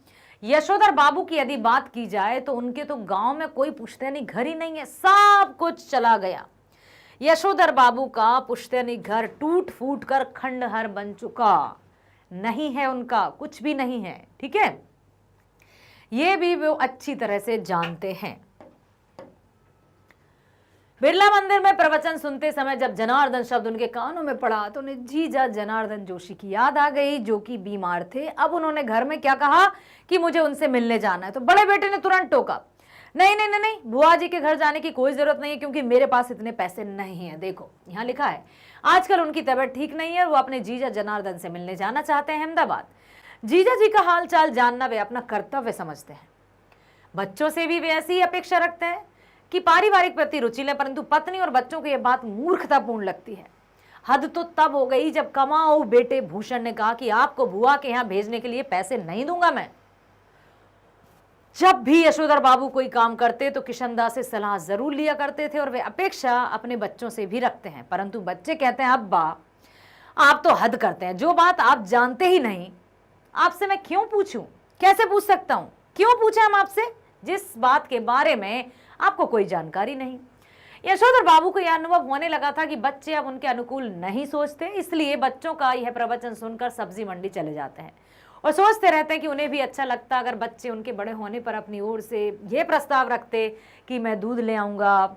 यशोधर बाबू की यदि बात की जाए तो उनके तो गांव में कोई पुश्तैनी घर ही नहीं है, सब कुछ चला गया। यशोधर बाबू का पुश्तैनी घर टूट फूट कर खंडहर बन चुका, नहीं है उनका, कुछ भी नहीं है, ठीक है। ये भी वो अच्छी तरह से जानते हैं। बिरला मंदिर में प्रवचन सुनते समय जब जनार्दन शब्द उनके कानों में पड़ा तो उन्हें जीजा जनार्दन जोशी की याद आ गई, जो कि बीमार थे। अब उन्होंने घर में क्या कहा कि मुझे उनसे मिलने जाना है। तो बड़े बेटे ने तुरंत टोका, नहीं नहीं नहीं नहीं, बुआ जी के घर जाने की कोई जरूरत नहीं है, क्योंकि मेरे पास इतने पैसे नहीं है। देखो यहाँ लिखा है आजकल उनकी तबीयत ठीक नहीं है, वो अपने जीजा जनार्दन से मिलने जाना चाहते हैं अहमदाबाद। जीजा जी का हाल चाल जानना वे अपना कर्तव्य समझते हैं। बच्चों से भी वे ऐसी ही अपेक्षा रखते हैं कि पारिवारिक प्रति रुचि लें, परंतु पत्नी और बच्चों को यह बात मूर्खतापूर्ण लगती है। हद तो तब हो गई जब कमाओ बेटे भूषण ने कहा कि आपको बुआ के यहाँ भेजने के लिए पैसे नहीं दूंगा मैं। जब भी यशोधर बाबू कोई काम करते तो किशनदास से सलाह जरूर लिया करते थे, और वे अपेक्षा अपने बच्चों से भी रखते हैं, परंतु बच्चे कहते हैं अब्बा आप तो हद करते हैं, जो बात आप जानते ही नहीं आपसे मैं क्यों पूछूं, कैसे पूछ सकता हूं, क्यों पूछे हम आपसे जिस बात के बारे में आपको कोई जानकारी नहीं। यशोधर बाबू को यह अनुभव होने लगा था कि बच्चे अब उनके अनुकूल नहीं सोचते, इसलिए बच्चों का यह प्रवचन सुनकर सब्जी मंडी चले जाते हैं और सोचते रहते हैं कि उन्हें भी अच्छा लगता अगर बच्चे उनके बड़े होने पर अपनी ओर से यह प्रस्ताव रखते कि मैं दूध ले आऊँगा,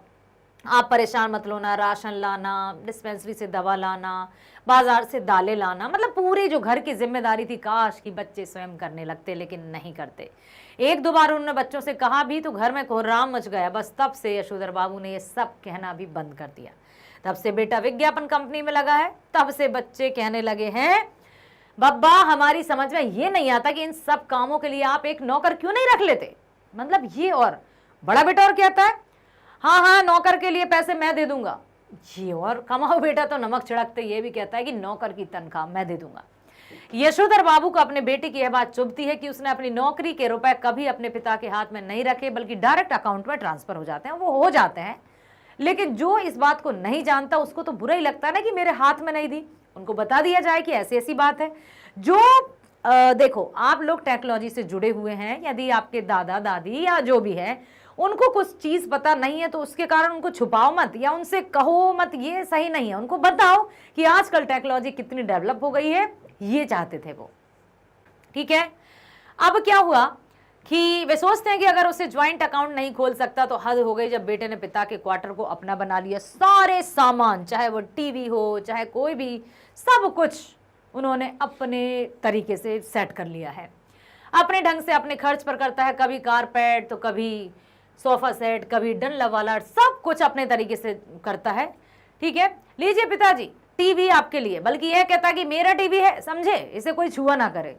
आप परेशान मत होना, राशन लाना, डिस्पेंसरी से दवा लाना, बाजार से दालें लाना, मतलब पूरी जो घर की जिम्मेदारी थी काश कि बच्चे स्वयं करने लगते, लेकिन नहीं करते। एक दो बार उन्होंने बच्चों से कहा भी तो घर में कोहराम मच गया। बस तब से यशोधर बाबू ने ये सब कहना भी बंद कर दिया। तब से बेटा विज्ञापन कंपनी में लगा है, तब से बच्चे कहने लगे हैं बब्बा हमारी समझ में ये नहीं आता कि इन सब कामों के लिए आप एक नौकर क्यों नहीं रख लेते। मतलब ये, और बड़ा बेटा और कहता है हाँ हाँ नौकर के लिए पैसे मैं दे दूंगा। ये और कमाओ बेटा तो नमक छिड़कते ये भी कहता है कि नौकर की तनख्वाह मैं दे दूंगा। यशोधर बाबू को अपने बेटे की यह बात चुभती है कि उसने अपनी नौकरी के रुपए कभी अपने पिता के हाथ में नहीं रखे, बल्कि डायरेक्ट अकाउंट में ट्रांसफर हो जाते हैं। वो हो जाते हैं, लेकिन जो इस बात को नहीं जानता उसको तो बुरा ही लगता है ना कि मेरे हाथ में नहीं दी। उनको बता दिया जाए कि ऐसी ऐसी बात है। जो देखो आप लोग टेक्नोलॉजी से जुड़े हुए हैं, यदि आपके दादा दादी या जो भी है उनको कुछ चीज पता नहीं है तो उसके कारण उनको छुपाओ मत या उनसे कहो मत, ये सही नहीं है। उनको बताओ कि आजकल टेक्नोलॉजी कितनी डेवलप हो गई है, ये चाहते थे वो। ठीक है, अब क्या हुआ कि वे सोचते हैं कि अगर उसे ज्वाइंट अकाउंट नहीं खोल सकता तो हद हो गई जब बेटे ने पिता के क्वार्टर को अपना बना लिया। सारे सामान, चाहे वो टीवी हो चाहे कोई भी, सब कुछ उन्होंने अपने तरीके से सेट कर लिया है। अपने ढंग से अपने खर्च पर करता है, कभी कारपेट तो कभी सोफा सेट, कभी डनलप वाला, सब कुछ अपने तरीके से करता है। ठीक है, लीजिए पिताजी टीवी आपके लिए, बल्कि यह कहता कि मेरा टीवी है, समझे, इसे कोई छुआ ना करे।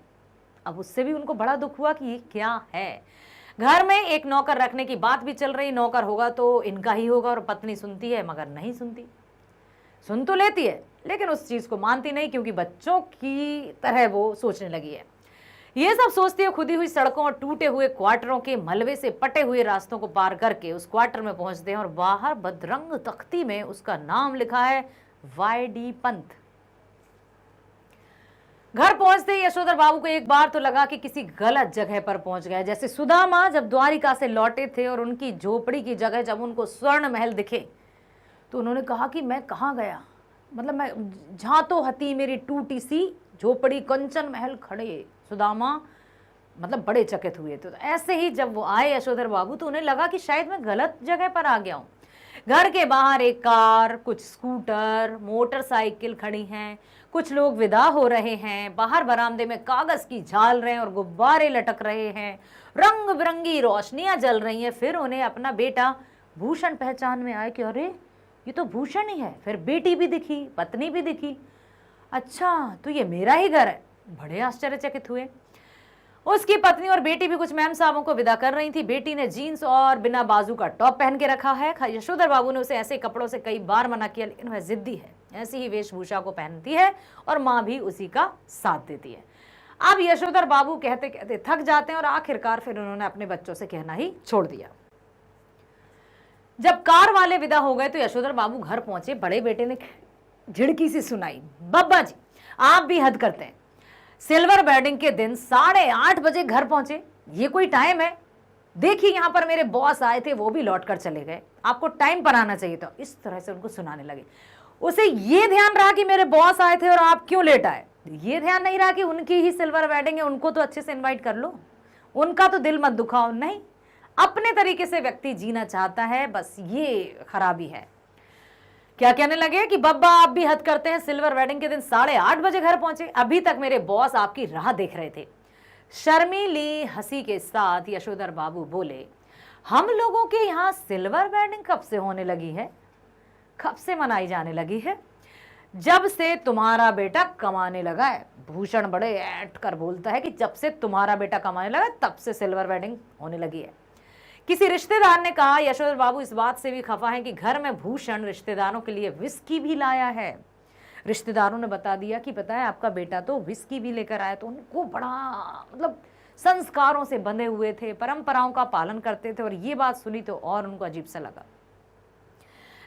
अब उससे भी उनको बड़ा दुख हुआ कि ये क्या है। घर में एक नौकर रखने की बात भी चल रही, नौकर होगा तो इनका ही होगा, और पत्नी सुनती है मगर नहीं सुनती। सुन तो लेती है लेकिन उस चीज को मानती नहीं, क्योंकि बच्चों की तरह वो सोचने लगी है। ये सब सोचती है खुदी हुई सड़कों और टूटे हुए क्वार्टरों के मलबे से पटे हुए रास्तों को पार करके उस क्वार्टर में पहुंचते हैं, और बाहर बदरंग तख्ती में उसका नाम लिखा है वाईडी पंत। घर पहुंचते ही यशोधर बाबू को एक बार तो लगा कि किसी गलत जगह पर पहुंच गए, जैसे सुदामा जब द्वारिका से लौटे थे और उनकी झोपड़ी की जगह जब उनको स्वर्ण महल दिखे तो उन्होंने कहा कि मैं कहाँ गया, मतलब मैं जहां तो हती मेरी टूटी सी झोपड़ी कंचन महल खड़े। सुदामा मतलब बड़े चकित हुए। तो ऐसे ही जब वो आए यशोधर बाबू तो उन्हें लगा कि शायद मैं गलत जगह पर आ गया हूँ। घर के बाहर एक कार, कुछ स्कूटर, मोटरसाइकिल खड़ी हैं, कुछ लोग विदा हो रहे हैं, बाहर बरामदे में कागज की झाल रहे हैं और गुब्बारे लटक रहे हैं, रंग बिरंगी रोशनियां जल रही हैं। फिर उन्हें अपना बेटा भूषण पहचान में आए कि अरे ये तो भूषण ही है। फिर बेटी भी दिखी, पत्नी भी दिखी, अच्छा तो ये मेरा ही घर है। बड़े आश्चर्यचकित हुए। उसकी पत्नी और बेटी भी कुछ मैम साहबों को विदा कर रही थी। बेटी ने जीन्स और बिना बाजू का टॉप पहन के रखा है। यशोधर बाबू ने उसे ऐसे कपड़ों से कई बार मना किया, लेकिन वह जिद्दी है, ऐसी ही वेशभूषा को पहनती है और माँ भी उसी का साथ देती है। अब यशोधर बाबू कहते कहते थक जाते हैं और आखिरकार फिर उन्होंने अपने बच्चों से कहना ही छोड़ दिया। जब कार वाले विदा हो गए तो यशोधर बाबू घर पहुंचे। बड़े बेटे ने झिड़की सी सुनाई, बब्बा जी आप भी हद करते हैं, सिल्वर वेडिंग के दिन 8:30 बजे घर पहुंचे, ये कोई टाइम है? देखिए यहाँ पर मेरे बॉस आए थे, वो भी लौट कर चले गए, आपको टाइम पर आना चाहिए था। इस तरह से उनको सुनाने लगे। उसे ये ध्यान रहा कि मेरे बॉस आए थे और आप क्यों लेट आए, ये ध्यान नहीं रहा कि उनकी ही सिल्वर वेडिंग है, उनको तो अच्छे से इन्वाइट कर लो, उनका तो दिल मत दुखाओ। नहीं, अपने तरीके से व्यक्ति जीना चाहता है, बस ये खराबी है। क्या कहने लगे कि बब्बा आप भी हद करते हैं, सिल्वर वेडिंग के दिन 8:30 बजे घर पहुंचे, अभी तक मेरे बॉस आपकी राह देख रहे थे। शर्मीली हंसी के साथ यशोधर बाबू बोले, हम लोगों के यहाँ सिल्वर वेडिंग कब से होने लगी है? कब से मनाई जाने लगी है? जब से तुम्हारा बेटा कमाने लगा है। भूषण बड़े ऐट कर बोलता है कि जब से तुम्हारा बेटा कमाने लगा तब से सिल्वर वेडिंग होने लगी है। किसी रिश्तेदार ने कहा, यशोधर बाबू इस बात से भी खफा है कि घर में भूषण रिश्तेदारों के लिए विस्की भी लाया है। रिश्तेदारों ने बता दिया कि पता है आपका बेटा तो विस्की भी लेकर आया। तो उनको बड़ा मतलब संस्कारों से बंधे हुए थे, परंपराओं का पालन करते थे, और ये बात सुनी तो और उनको अजीब सा लगा।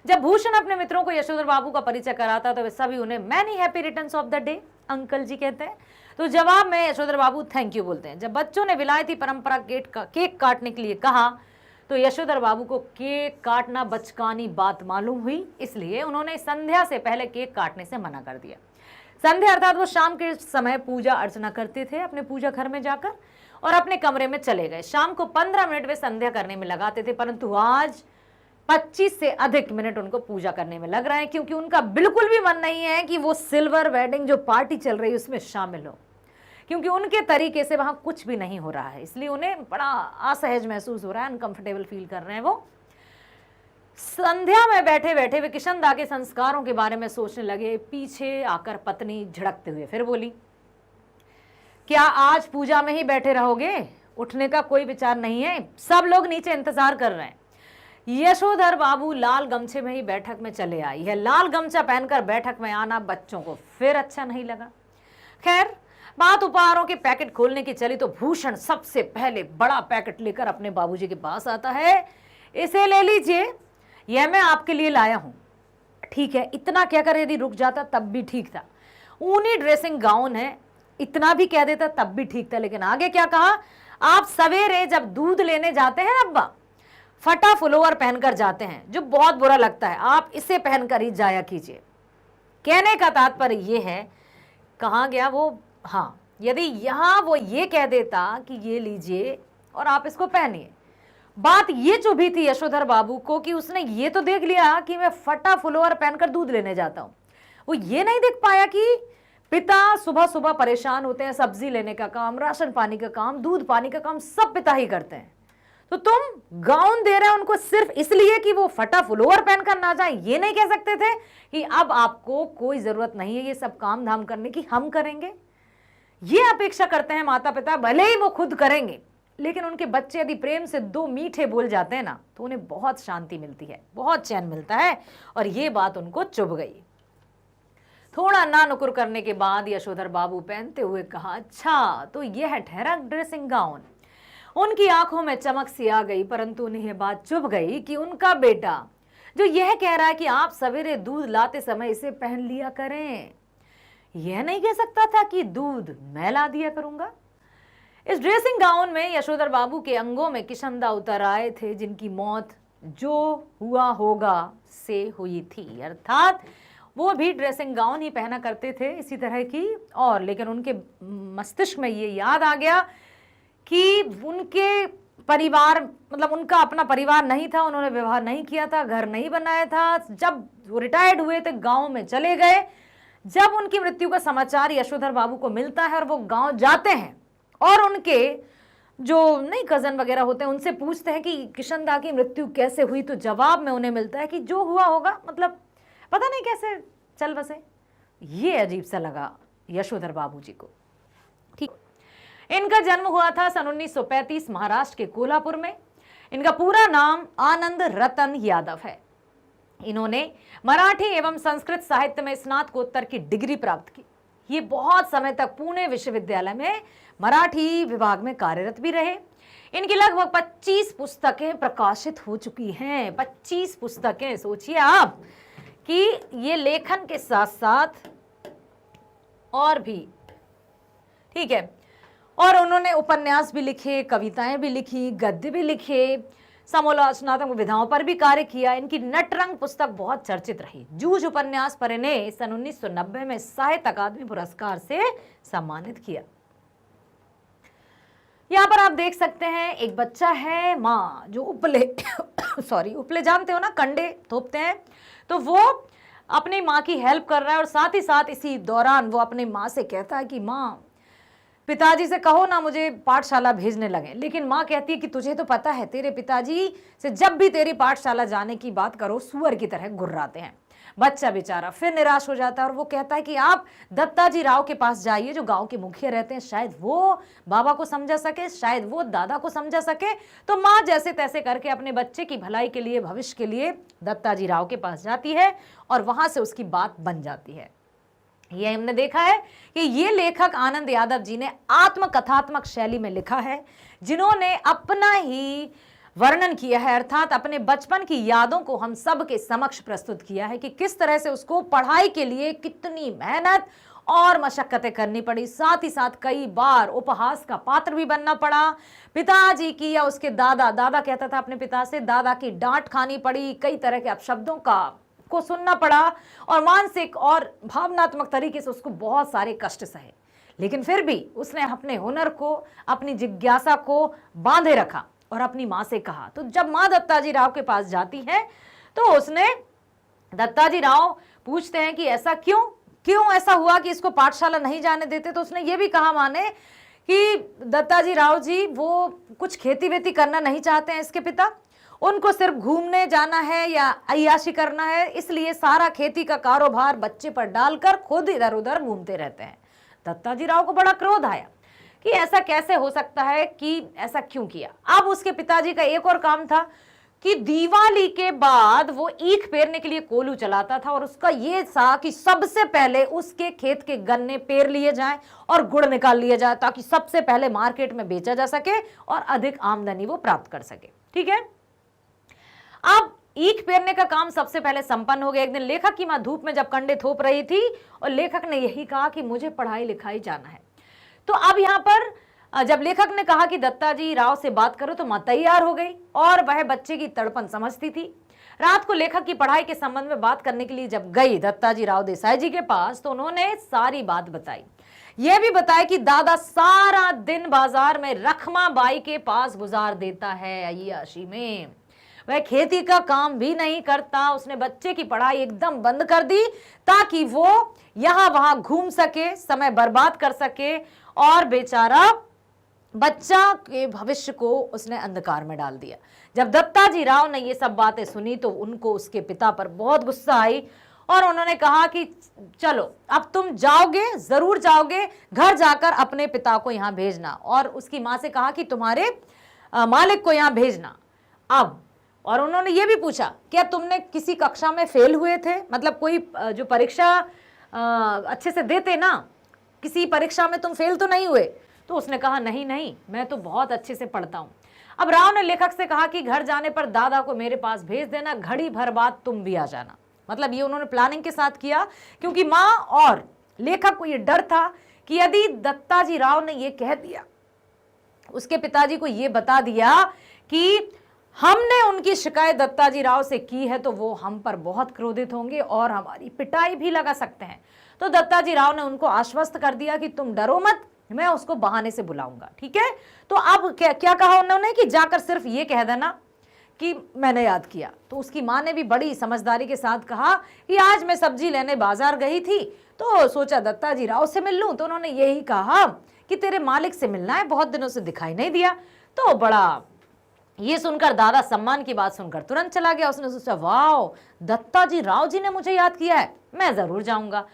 जब भूषण अपने मित्रों को यशोधर बाबू का परिचय कराता तो वे सभी उन्हें many happy returns of the day uncle ji कहते हैं। तो जवाब में यशोधर बाबू थैंक यू बोलते हैं। जब बच्चों ने विलायती परंपरा केक काटने के लिए कहा तो यशोधर बाबू को केक काटना बचकानी बात मालूम हुई, इसलिए उन्होंने संध्या से पहले केक काटने से मना कर दिया। संध्या अर्थात वो शाम के समय पूजा अर्चना करते थे अपने पूजा घर में जाकर और अपने कमरे में चले गए। शाम को 15 मिनट वे संध्या करने में लगाते थे, परंतु आज 25 से अधिक मिनट उनको पूजा करने में लग रहे हैं, क्योंकि उनका बिल्कुल भी मन नहीं है कि वो सिल्वर वेडिंग जो पार्टी चल रही है उसमें शामिल हो, क्योंकि उनके तरीके से वहां कुछ भी नहीं हो रहा है। इसलिए उन्हें बड़ा असहज महसूस हो रहा है, अनकंफर्टेबल फील कर रहे हैं वो। संध्या में बैठे बैठे वे किशनदा के संस्कारों के बारे में सोचने लगे। पीछे आकर पत्नी झिड़कते हुए फिर बोली, क्या आज पूजा में ही बैठे रहोगे? उठने का कोई विचार नहीं है? सब लोग नीचे इंतजार कर रहे हैं। यशोधर बाबू लाल गमछे में ही बैठक में चले आई है। लाल गमछा पहनकर बैठक में आना बच्चों को फिर अच्छा नहीं लगा। खैर, बात उपहारों के पैकेट खोलने की चली तो भूषण सबसे पहले बड़ा पैकेट लेकर अपने बाबूजी के पास आता है। इसे ले लीजिए, यह मैं आपके लिए लाया हूं। ठीक है, इतना कहकर यदि रुक जाता तब भी ठीक था। ऊनी ड्रेसिंग गाउन है, इतना भी कह देता तब भी ठीक था, लेकिन आगे क्या कहा, आप सवेरे जब दूध लेने जाते हैं अब्बा, फटा फुलोवर पहनकर जाते हैं जो बहुत बुरा लगता है, आप इसे पहनकर ही जाया कीजिए। कहने का तात्पर्य यह है, कहाँ गया वो, हाँ, यदि यहां वो ये कह देता कि ये लीजिए और आप इसको पहनिए। बात ये चुभी थी यशोधर बाबू को कि उसने ये तो देख लिया कि मैं फटा फुलोवर पहनकर दूध लेने जाता हूं, वो ये नहीं देख पाया कि पिता सुबह सुबह परेशान होते हैं, सब्जी लेने का काम, राशन पानी का काम, दूध पानी का काम सब पिता ही करते हैं। तो तुम गाउन दे रहे हो उनको सिर्फ इसलिए कि वो फटा फुलोवर पहनकर ना जाए। ये नहीं कह सकते थे कि अब आपको कोई जरूरत नहीं है ये सब काम धाम करने की, हम करेंगे। ये अपेक्षा करते हैं माता पिता, भले ही वो खुद करेंगे, लेकिन उनके बच्चे यदि प्रेम से 2 मीठे बोल जाते हैं ना तो उन्हें बहुत शांति मिलती है, बहुत चैन मिलता है। और ये बात उनको चुभ गई। थोड़ा ना नुकुर करने के बाद यशोधर बाबू पहनते हुए कहा, अच्छा तो यह ठहरा ड्रेसिंग गाउन। उनकी आंखों में चमक सी आ गई, परंतु उन्हें यह बात चुभ गई कि उनका बेटा जो यह कह रहा है कि आप सवेरे दूध लाते समय इसे पहन लिया करें, यह नहीं कह सकता था कि दूध मैं ला दिया करूंगा। इस ड्रेसिंग गाउन में यशोधर बाबू के अंगों में किशनदा उतर आए थे, जिनकी मौत जो हुआ होगा से हुई थी, अर्थात वो भी ड्रेसिंग गाउन ही पहना करते थे इसी तरह की। और लेकिन उनके मस्तिष्क में ये याद आ गया कि उनके परिवार, मतलब उनका अपना परिवार नहीं था, उन्होंने विवाह नहीं किया था, घर नहीं बनाया था। जब वो रिटायर्ड हुए थे गांव में चले गए। जब उनकी मृत्यु का समाचार यशोधर बाबू को मिलता है और वो गांव जाते हैं और उनके जो नहीं कजन वगैरह होते हैं उनसे पूछते हैं कि किशनदा की मृत्यु कैसे हुई, तो जवाब में उन्हें मिलता है कि जो हुआ होगा, मतलब पता नहीं कैसे चल बसे। ये अजीब सा लगा यशोधर बाबू जी को। ठीक, इनका जन्म हुआ था सन 1935 महाराष्ट्र के कोल्हापुर में। इनका पूरा नाम आनंद रतन यादव है। इन्होंने मराठी एवं संस्कृत साहित्य में स्नातकोत्तर की डिग्री प्राप्त की। ये बहुत समय तक पुणे विश्वविद्यालय में मराठी विभाग में कार्यरत भी रहे। इनकी लगभग 25 पुस्तकें प्रकाशित हो चुकी हैं। 25 पुस्तकें, सोचिए आप कि ये लेखन के साथ साथ और भी, ठीक है, और उन्होंने उपन्यास भी लिखे, कविताएं भी लिखी, गद्य भी लिखे, समालोचनात्मक विधाओं पर भी कार्य किया। इनकी नटरंग पुस्तक बहुत चर्चित रही। जूझ उपन्यास पर इन्हें सन 1990 में साहित्य अकादमी पुरस्कार से सम्मानित किया। यहाँ पर आप देख सकते हैं एक बच्चा है, माँ जो उपले सॉरी उपले जानते हो ना, कंडे थोपते हैं, तो वो अपनी माँ की हेल्प कर रहा है और साथ ही साथ इसी दौरान वो अपनी माँ से कहता है कि माँ, पिताजी से कहो ना मुझे पाठशाला भेजने लगे। लेकिन माँ कहती है कि तुझे तो पता है तेरे पिताजी से जब भी तेरी पाठशाला जाने की बात करो सुअर की तरह गुर्राते हैं। बच्चा बेचारा फिर निराश हो जाता है और वो कहता है कि आप दत्ताजी राव के पास जाइए जो गांव के मुखिया रहते हैं, शायद वो बाबा को समझा सके, शायद वो दादा को समझा सके। तो माँ जैसे तैसे करके अपने बच्चे की भलाई के लिए, भविष्य के लिए दत्ताजी राव के पास जाती है और वहां से उसकी बात बन जाती है। ये हमने देखा है कि ये लेखक आनंद यादव जी ने आत्मकथात्मक शैली में लिखा है, जिन्होंने अपना ही वर्णन किया है, अर्थात अपने बचपन की यादों को हम सब के समक्ष प्रस्तुत किया है कि किस तरह से उसको पढ़ाई के लिए कितनी मेहनत और मशक्कतें करनी पड़ी, साथ ही साथ कई बार उपहास का पात्र भी बनना पड़ा। पिताजी की या उसके दादा कहता था अपने पिता से, दादा की डांट खानी पड़ी, कई तरह के अपशब्दों को सुनना पड़ा और मानसिक और भावनात्मक तरीके से उसको बहुत सारे कष्ट सहे। लेकिन फिर भी उसने अपने हुनर को, अपनी जिज्ञासा को बांधे रखा और अपनी माँ से कहा। तो जब माँ दत्ताजी राव के पास जाती है तो उसने, दत्ताजी राव पूछते हैं कि ऐसा क्यों ऐसा हुआ कि इसको पाठशाला नहीं जाने देते। तो उसने ये भी कहा माँ ने कि दत्ताजी राव जी वो कुछ खेती वेती करना नहीं चाहते हैं इसके पिता, उनको सिर्फ घूमने जाना है या अय्याशी करना है, इसलिए सारा खेती का कारोबार बच्चे पर डालकर खुद इधर उधर घूमते रहते हैं। दत्ताजी राव को बड़ा क्रोध आया कि ऐसा कैसे हो सकता है, कि ऐसा क्यों किया। अब उसके पिताजी का एक और काम था कि दिवाली के बाद वो ईख पेरने के लिए कोल्हू चलाता था और उसका ये था कि सबसे पहले उसके खेत के गन्ने पेर लिए जाएं और गुड़ निकाल लिया जाए ताकि सबसे पहले मार्केट में बेचा जा सके और अधिक आमदनी वो प्राप्त कर सके। ठीक है, अब ईख पेरने का काम सबसे पहले संपन्न हो गया। एक दिन लेखक की मां धूप में जब कंडे थोप रही थी और लेखक ने यही कहा कि मुझे पढ़ाई लिखाई जाना है। तो अब यहां पर जब लेखक ने कहा कि दत्ताजी राव से बात करो तो मां तैयार हो गई और वह बच्चे की तड़पन समझती थी। रात को लेखक की पढ़ाई के संबंध में बात करने के लिए जब गई दत्ताजी राव देसाई जी के पास तो उन्होंने सारी बात बताई। यह भी बताया कि दादा सारा दिन बाजार में रखमा बाई के पास गुजार देता है अय्याशी में, वह खेती का काम भी नहीं करता। उसने बच्चे की पढ़ाई एकदम बंद कर दी ताकि वो यहां वहां घूम सके, समय बर्बाद कर सके और बेचारा बच्चा के भविष्य को उसने अंधकार में डाल दिया। जब दत्ताजी राव ने ये सब बातें सुनी तो उनको उसके पिता पर बहुत गुस्सा आई और उन्होंने कहा कि चलो अब तुम जाओगे, जरूर जाओगे, घर जाकर अपने पिता को यहाँ भेजना। और उसकी माँ से कहा कि तुम्हारे मालिक को यहाँ भेजना। अब और उन्होंने ये भी पूछा क्या तुमने किसी कक्षा में फेल हुए थे, मतलब कोई जो परीक्षा अच्छे से देते ना, किसी परीक्षा में तुम फेल तो नहीं हुए। तो उसने कहा नहीं नहीं, मैं तो बहुत अच्छे से पढ़ता हूँ। अब राव ने लेखक से कहा कि घर जाने पर दादा को मेरे पास भेज देना, घड़ी भर बाद तुम भी आ जाना। मतलब ये उन्होंने प्लानिंग के साथ किया क्योंकि माँ और लेखक को ये डर था कि यदि दत्ताजी राव ने ये कह दिया, उसके पिताजी को ये बता दिया कि हमने उनकी शिकायत दत्ताजी राव से की है तो वो हम पर बहुत क्रोधित होंगे और हमारी पिटाई भी लगा सकते हैं। तो दत्ताजी राव ने उनको आश्वस्त कर दिया कि तुम डरो मत, मैं उसको बहाने से बुलाऊंगा। ठीक है, तो अब क्या कहा उन्होंने कि जाकर सिर्फ ये कह देना कि मैंने याद किया। तो उसकी माँ ने भी बड़ी समझदारी के साथ कहा कि आज मैं सब्जी लेने बाजार गई थी तो सोचा दत्ताजी राव से मिल लूं। तो उन्होंने यही कहा कि तेरे मालिक से मिलना है, बहुत दिनों से दिखाई नहीं दिया। तो बड़ा ये सुनकर दादा सम्मान की बात सुनकर तुरंत चला गया। उसने सोचा वाह, दत्ताजी राव जी ने मुझे याद किया है, मैं जरूर जाऊंगा।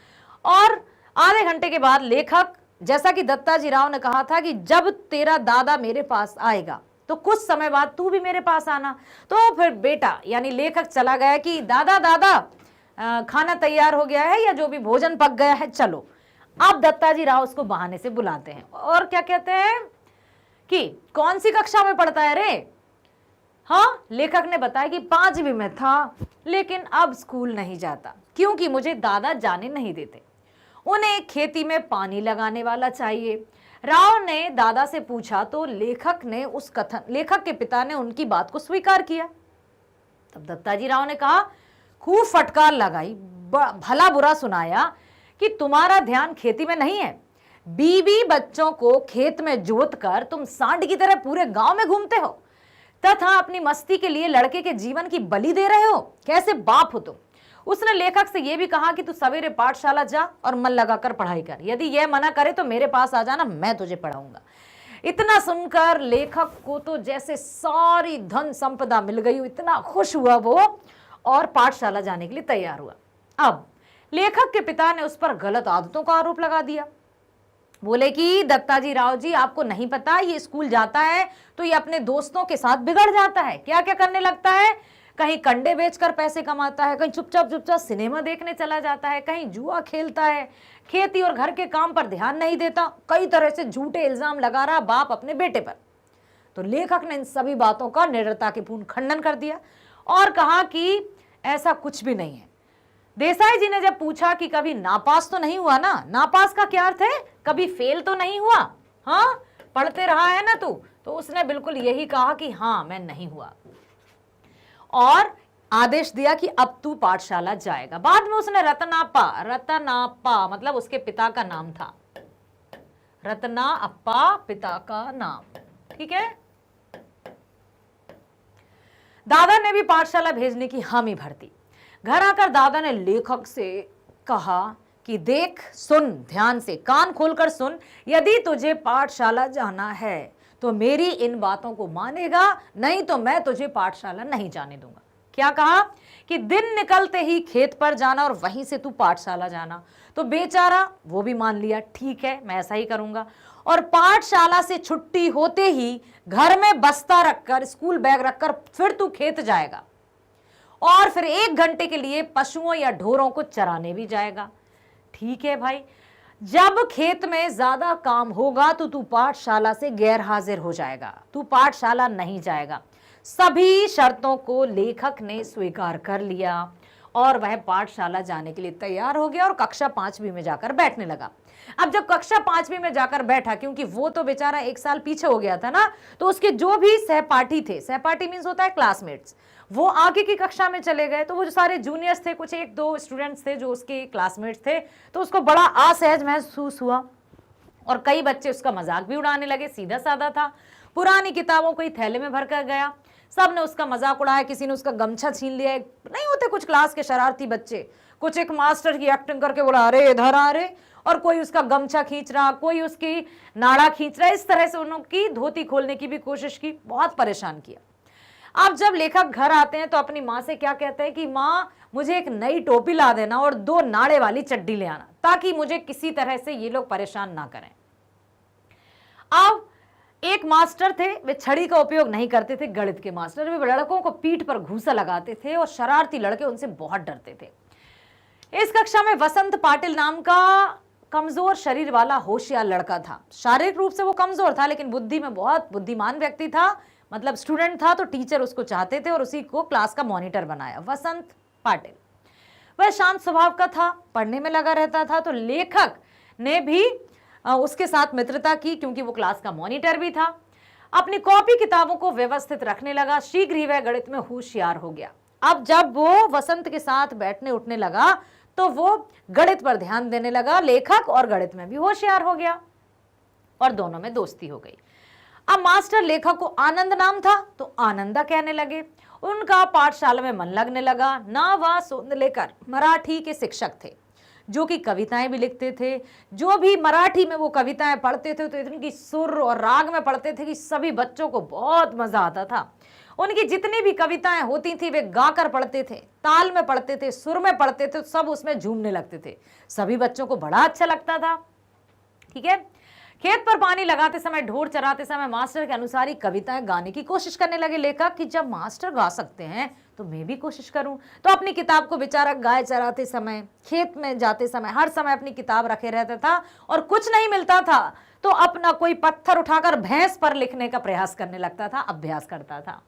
और आधे घंटे के बाद लेखक, जैसा कि दत्ताजी राव ने कहा था कि जब तेरा दादा मेरे पास आएगा तो कुछ समय बाद तू भी मेरे पास आना। तो फिर बेटा यानी लेखक चला गया कि दादा दादा खाना तैयार हो गया है या जो भी भोजन पक गया है, चलो। अब दत्ताजी राव उसको बहाने से बुलाते हैं और क्या कहते हैं कि कौन सी कक्षा में पढ़ता है रे? हाँ, लेखक ने बताया कि 5वीं में था, लेकिन अब स्कूल नहीं जाता क्योंकि मुझे दादा जाने नहीं देते, उन्हें खेती में पानी लगाने वाला चाहिए। राव ने दादा से पूछा तो लेखक के पिता ने उनकी बात को स्वीकार किया। तब दत्ताजी राव ने कहा, खूब फटकार लगाई, भला बुरा सुनाया कि तुम्हारा ध्यान खेती में नहीं है, बीवी बच्चों को खेत में जोत कर तुम सांड की तरह पूरे गांव में घूमते हो तथा अपनी मस्ती के लिए लड़के के जीवन की बलि दे रहे हो। कैसे बाप हो तुम? उसने लेखक से यह भी कहा कि तू सवेरे पाठशाला जा और मन लगाकर पढ़ाई कर, यदि यह मना करे तो मेरे पास आ जाना, मैं तुझे पढ़ाऊंगा। इतना सुनकर लेखक को तो जैसे सारी धन संपदा मिल गई, इतना खुश हुआ वो और पाठशाला जाने के लिए तैयार हुआ। अब लेखक के पिता ने उस पर गलत आदतों का आरोप लगा दिया। बोले कि दत्ताजी राव जी, आपको नहीं पता, ये स्कूल जाता है तो ये अपने दोस्तों के साथ बिगड़ जाता है, क्या क्या करने लगता है, कहीं कंडे बेचकर पैसे कमाता है, कहीं चुपचाप चुपचाप सिनेमा देखने चला जाता है, कहीं जुआ खेलता है, खेती और घर के काम पर ध्यान नहीं देता, कई तरह से झूठे इल्जाम लगा रहा बाप अपने बेटे पर। तो लेखक ने इन सभी बातों का निडरता के पूर्ण खंडन कर दिया और कहा कि ऐसा कुछ भी नहीं है। देसाई जी ने जब पूछा कि कभी नापास तो नहीं हुआ ना, नापास का क्या अर्थ है, कभी फेल तो नहीं हुआ, हाँ पढ़ते रहा है ना तू, तो उसने बिल्कुल यही कहा कि हाँ मैं नहीं हुआ और आदेश दिया कि अब तू पाठशाला जाएगा। बाद में उसने रतनापा मतलब उसके पिता का नाम था, रत्नाप्पा पिता का नाम, ठीक है। दादा ने भी पाठशाला भेजने की हामी भर दी। घर आकर दादा ने लेखक से कहा कि देख सुन, ध्यान से कान खोलकर सुन, यदि तुझे पाठशाला जाना है तो मेरी इन बातों को मानेगा, नहीं तो मैं तुझे पाठशाला नहीं जाने दूंगा। क्या कहा कि दिन निकलते ही खेत पर जाना और वहीं से तू पाठशाला जाना। तो बेचारा वो भी मान लिया, ठीक है मैं ऐसा ही करूंगा। और पाठशाला से छुट्टी होते ही घर में बस्ता रखकर, स्कूल बैग रखकर फिर तू खेत जाएगा और फिर 1 घंटे के लिए पशुओं या ढोरों को चराने भी जाएगा। ठीक है भाई, जब खेत में ज्यादा काम होगा तो तू पाठशाला से गैर हाजिर हो जाएगा, तू पाठशाला नहीं जाएगा। सभी शर्तों को लेखक ने स्वीकार कर लिया और वह पाठशाला जाने के लिए तैयार हो गया और कक्षा 5वीं में जाकर बैठने लगा। अब जब कक्षा 5वीं में जाकर बैठा, क्योंकि वो तो बेचारा 1 साल पीछे हो गया था ना, तो उसके जो भी सहपाठी थे, सहपाठी मीन्स होता है क्लासमेट्स, वो आगे की कक्षा में चले गए। तो वो जो सारे जूनियर्स थे, कुछ 1-2 स्टूडेंट्स थे जो उसके क्लासमेट्स थे, तो उसको बड़ा असहज महसूस हुआ और कई बच्चे उसका मजाक भी उड़ाने लगे। सीधा साधा था, पुरानी किताबों को ही थैले में भर कर गया, सबने उसका मजाक उड़ाया, किसी ने उसका गमछा छीन लिया। नहीं होते कुछ क्लास के शरारती बच्चे, कुछ एक मास्टर की एक्टिंग करके बोला अरे इधर आ रे, और कोई उसका गमछा खींच रहा, कोई उसकी नाड़ा खींच रहा, इस तरह से उनकी धोती खोलने की भी कोशिश की, बहुत परेशान किया। अब जब लेखक घर आते हैं तो अपनी माँ से क्या कहते हैं कि माँ मुझे एक नई टोपी ला देना और 2 नाड़े वाली चड्डी ले आना, ताकि मुझे किसी तरह से ये लोग परेशान ना करें। अब एक मास्टर थे, वे छड़ी का उपयोग नहीं करते थे, गणित के मास्टर, वे लड़कों को पीठ पर घूसा लगाते थे और शरारती लड़के उनसे बहुत डरते थे। इस कक्षा में वसंत पाटिल नाम का कमजोर शरीर वाला होशियार लड़का था। शारीरिक रूप से वो कमजोर था लेकिन बुद्धि में बहुत बुद्धिमान व्यक्ति था, मतलब स्टूडेंट था, तो टीचर उसको चाहते थे और उसी को क्लास का मॉनिटर बनाया। वसंत पाटिल वह शांत स्वभाव का था, पढ़ने में लगा रहता था, तो लेखक ने भी उसके साथ मित्रता की क्योंकि वो क्लास का मॉनिटर भी था। अपनी कॉपी किताबों को व्यवस्थित रखने लगा, शीघ्र ही वह गणित में होशियार हो गया। अब जब वो वसंत के साथ बैठने उठने लगा तो वो गणित पर ध्यान देने लगा, लेखक और गणित में भी होशियार हो गया और दोनों में दोस्ती हो गई। अब मास्टर लेखक को आनंद नाम था तो आनंदा कहने लगे। उनका पाठशाला में मन लगने लगा। ना वह सोंदलेकर मराठी के शिक्षक थे जो कि कविताएं भी लिखते थे। जो भी मराठी में वो कविताएं पढ़ते थे तो इतनी सुर और राग में पढ़ते थे कि सभी बच्चों को बहुत मजा आता था। उनकी जितनी भी कविताएं होती थी वे गाकर पढ़ते थे, ताल में पढ़ते थे, सुर में पढ़ते थे, सब उसमें झूमने लगते थे। सभी बच्चों को बड़ा अच्छा लगता था। ठीक है, खेत पर पानी लगाते समय, ढोर चराते समय मास्टर के अनुसार ही कविताएं गाने की कोशिश करने लगे लेखक कि जब मास्टर गा सकते हैं तो मैं भी कोशिश करूं। तो अपनी किताब को बेचारा गाय चराते समय, खेत में जाते समय हर समय अपनी किताब रखे रहता था और कुछ नहीं मिलता था तो अपना कोई पत्थर उठाकर भैंस पर लिखने का प्रयास करने लगता था, अभ्यास करता था।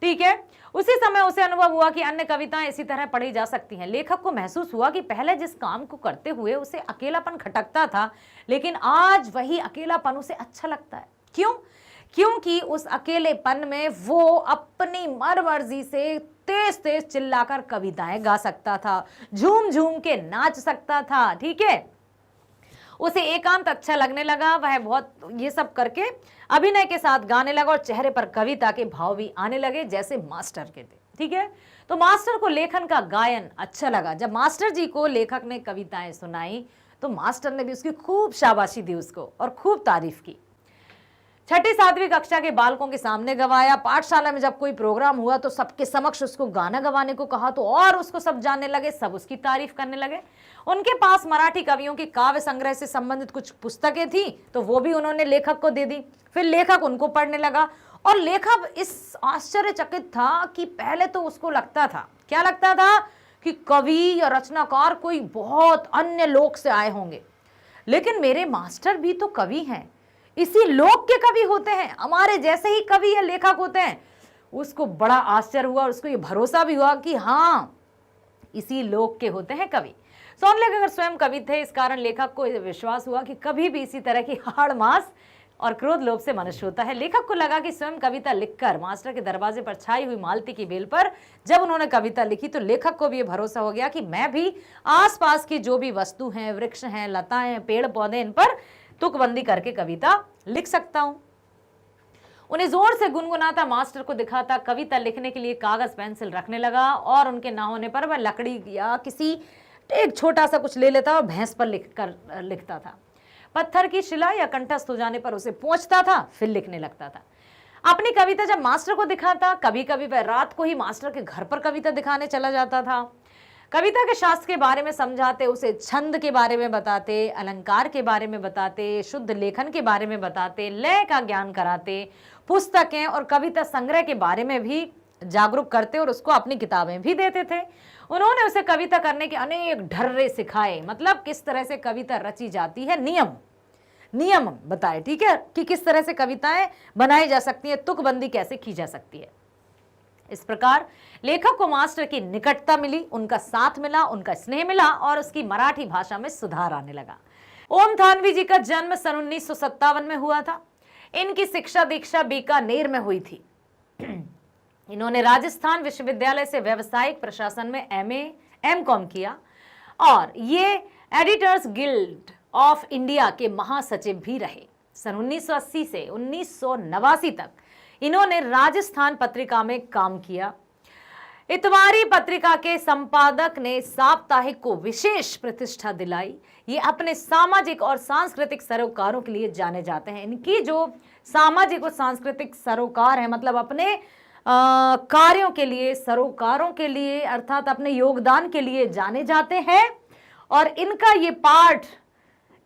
ठीक है, उसी समय उसे अनुभव हुआ कि अन्य कविताएं इसी तरह पढ़ी जा सकती हैं। लेखक को महसूस हुआ कि पहले जिस काम को करते हुए उसे अकेलापन खटकता था, लेकिन आज वही अकेलापन उसे अच्छा लगता है। क्यों? क्योंकि उस अकेलेपन में वो अपनी मर्जी से तेज तेज चिल्लाकर कविताएं गा सकता था, झूम झूम के नाच सकता था। ठीक है, उसे एकांत अच्छा लगने लगा। वह बहुत ये सब करके अभिनय के साथ गाने लगा और चेहरे पर कविता के भाव भी आने लगे जैसे मास्टर के थे। ठीक है। तो मास्टर को लेखन का गायन अच्छा लगा। जब मास्टर जी को लेखक ने कविताएं सुनाई तो मास्टर ने भी उसकी खूब शाबाशी दी उसको और खूब तारीफ की। छठी सातवीं कक्षा के बालकों के सामने गवाया। पाठशाला में जब कोई प्रोग्राम हुआ तो सबके समक्ष उसको गाना गवाने को कहा तो और उसको सब जानने लगे, सब उसकी तारीफ करने लगे। उनके पास मराठी कवियों की काव्य संग्रह से संबंधित कुछ पुस्तकें थी तो वो भी उन्होंने लेखक को दे दी। फिर लेखक उनको पढ़ने लगा और लेखक इस आश्चर्यचकित था कि पहले तो उसको लगता था, क्या लगता था, कि कवि या रचनाकार कोई बहुत अन्य लोक से आए होंगे, लेकिन मेरे मास्टर भी तो कवि हैं, इसी लोक के कवि होते हैं, हमारे जैसे ही कवि या लेखक होते हैं। उसको बड़ा आश्चर्य हुआ और उसको ये भरोसा भी हुआ कि हाँ, इसी लोक के होते हैं कवि। सोनलेख अगर स्वयं कवि थे, इस कारण लेखक को विश्वास हुआ कि कभी भी इसी तरह की हाड़ मास और क्रोध लोभ से मनुष्य होता है। लेखक को लगा कि स्वयं कविता लिखकर मास्टर के दरवाजे पर छाई हुई मालती की बेल पर जब उन्होंने कविता लिखी तो लेखक को भी ये भरोसा हो गया कि मैं भी आसपास की जो भी वस्तु हैं, वृक्ष हैं, लताएं, पेड़ पौधे, इन पर तुकबंदी करके कविता लिख सकता हूं। उन्हें जोर से गुनगुनाता मास्टर को दिखाता, कविता लिखने के लिए कागज पेंसिल रखने लगा और उनके ना होने पर वह लकड़ी या किसी एक छोटा सा कुछ ले लेता और भैंस पर लिखता था। पत्थर की शिला या कंठस्थ हो जाने पर उसे पोंछता था, फिर लिखने लगता था। अपनी कविता जब मास्टर को दिखाता, कभी कभी वह रात को ही मास्टर के घर पर कविता दिखाने चला जाता था। कविता के शास्त्र के बारे में समझाते, उसे छंद के बारे में बताते, अलंकार के बारे में बताते, शुद्ध लेखन के बारे में बताते, लय का ज्ञान कराते, पुस्तकें और कविता संग्रह के बारे में भी जागरूक करते और उसको अपनी किताबें भी देते थे। उन्होंने उसे कविता करने के अनेक ढर्रे सिखाए, मतलब किस तरह से कविता रची जाती है, नियम बताए, ठीक है, कि किस तरह से कविताएं बनाई जा सकती है, तुकबंदी कैसे की जा सकती है। इस प्रकार लेखक को मास्टर की निकटता मिली, उनका साथ मिला, उनका स्नेह मिला और उसकी मराठी भाषा में सुधार आने लगा। ओम थानवी जी का जन्म सन 1957 में हुआ था। इनकी शिक्षा दीक्षा बीकानेर में हुई थी। इन्होंने राजस्थान विश्वविद्यालय से व्यावसायिक प्रशासन में MA M.Com किया और ये एडिटर्स गिल्ड ऑफ इंडिया के महासचिव भी रहे। सन 1980 से 1989 तक इन्होंने राजस्थान पत्रिका में काम किया। इतवारी पत्रिका के संपादक ने साप्ताहिक को विशेष प्रतिष्ठा दिलाई। ये अपने सामाजिक और सांस्कृतिक सरोकारों के लिए जाने जाते हैं। इनकी जो सामाजिक और सांस्कृतिक सरोकार है, मतलब अपने कार्यों के लिए, सरोकारों के लिए, अर्थात अपने योगदान के लिए जाने जाते हैं। और इनका ये पाठ,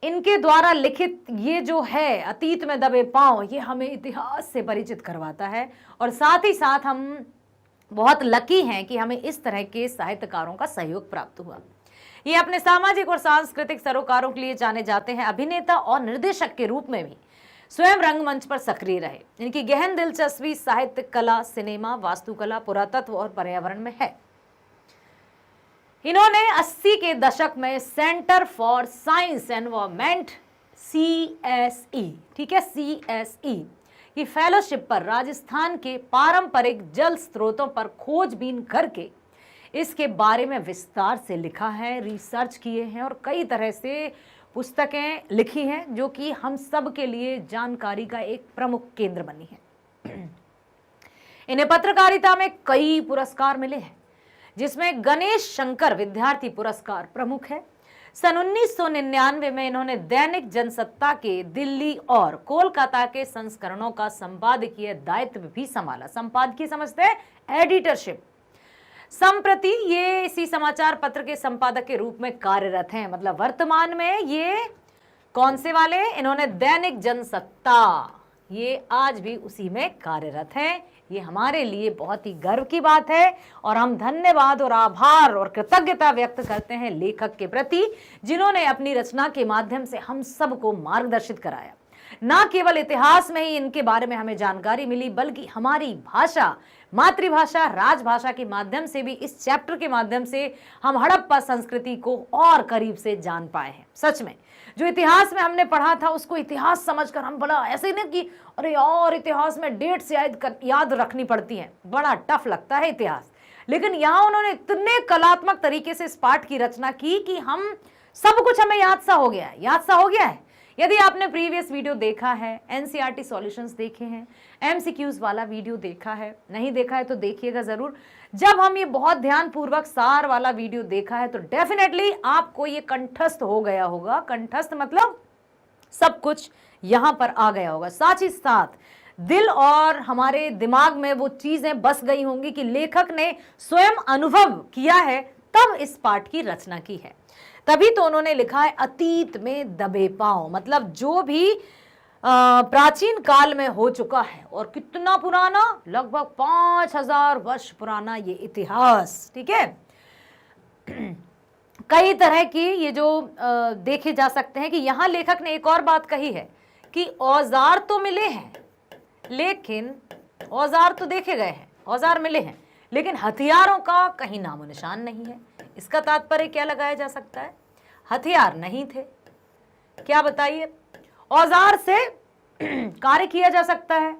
इनके द्वारा लिखित ये जो है अतीत में दबे पांव, ये हमें इतिहास से परिचित करवाता है और साथ ही साथ हम बहुत लकी हैं कि हमें इस तरह के साहित्यकारों का सहयोग प्राप्त हुआ। ये अपने सामाजिक और सांस्कृतिक सरोकारों के लिए जाने जाते हैं। अभिनेता और निर्देशक के रूप में भी स्वयं रंगमंच पर सक्रिय रहे। इनकी गहन दिलचस्पी साहित्य, कला, सिनेमा, वास्तुकला, पुरातत्व और पर्यावरण में है। इन्होंने 80 के दशक में centre for science environment CSE, ठीक है, CSE की फेलोशिप पर राजस्थान के पारंपरिक जल स्रोतों पर खोजबीन करके इसके बारे में विस्तार से लिखा है, रिसर्च किए हैं और कई तरह से पुस्तकें लिखी हैं जो कि हम सब के लिए जानकारी का एक प्रमुख केंद्र बनी है। इन्हें पत्रकारिता में कई पुरस्कार मिले हैं, जिसमें गणेश शंकर विद्यार्थी पुरस्कार प्रमुख है। सन 1999 में इन्होंने दैनिक जनसत्ता के दिल्ली और कोलकाता के संस्करणों का संपादकीय दायित्व भी संभाला। संपादकीय समझते हैं, एडिटरशिप। संप्रति ये इसी समाचार पत्र के संपादक के रूप में कार्यरत हैं। मतलब वर्तमान में ये कौन से वाले, इन्होंने दैनिक जनसत्ता, ये आज भी उसी में कार्यरत हैं। ये हमारे लिए बहुत ही गर्व की बात है और हम धन्यवाद और आभार और कृतज्ञता व्यक्त करते हैं लेखक के प्रति, जिन्होंने अपनी रचना के माध्यम से हम सबको मार्गदर्शित कराया। ना केवल इतिहास में ही इनके बारे में हमें जानकारी मिली, बल्कि हमारी भाषा, मातृभाषा, राजभाषा के माध्यम से भी, इस चैप्टर के माध्यम से हम हड़प्पा संस्कृति को और करीब से जान पाए हैं। सच में जो इतिहास में हमने पढ़ा था उसको इतिहास समझकर हम बड़ा ऐसे नहीं कि अरे यार इतिहास में डेट्स याद रखनी पड़ती हैं, बड़ा टफ लगता है इतिहास, लेकिन यहाँ उन्होंने इतने कलात्मक तरीके से इस पाठ की रचना की कि हम सब कुछ हमें याद सा हो गया है। यदि आपने प्रीवियस वीडियो देखा है, एनसीईआरटी सॉल्यूशंस देखे हैं, एमसीक्यूज वाला वीडियो देखा है, नहीं देखा है तो देखिएगा जरूर। जब हम ये बहुत ध्यानपूर्वक सार वाला वीडियो देखा है तो डेफिनेटली आपको ये कंठस्थ हो गया होगा। कंठस्थ मतलब सब कुछ यहां पर आ गया होगा, साथ ही साथ दिल और हमारे दिमाग में वो चीजें बस गई होंगी कि लेखक ने स्वयं अनुभव किया है तब इस पाठ की रचना की है। तभी तो उन्होंने लिखा है अतीत में दबे पांव, मतलब जो भी प्राचीन काल में हो चुका है। और कितना पुराना, लगभग 5000 वर्ष पुराना ये इतिहास, ठीक है। कई तरह की ये जो देखे जा सकते हैं कि यहां लेखक ने एक और बात कही है कि औजार तो मिले हैं, लेकिन औजार तो देखे गए हैं, औजार मिले हैं, लेकिन हथियारों का कहीं नामो निशान नहीं है। इसका तात्पर्य क्या लगाया जा सकता है? हथियार नहीं थे, क्या बताइए? औजार से कार्य किया जा सकता है,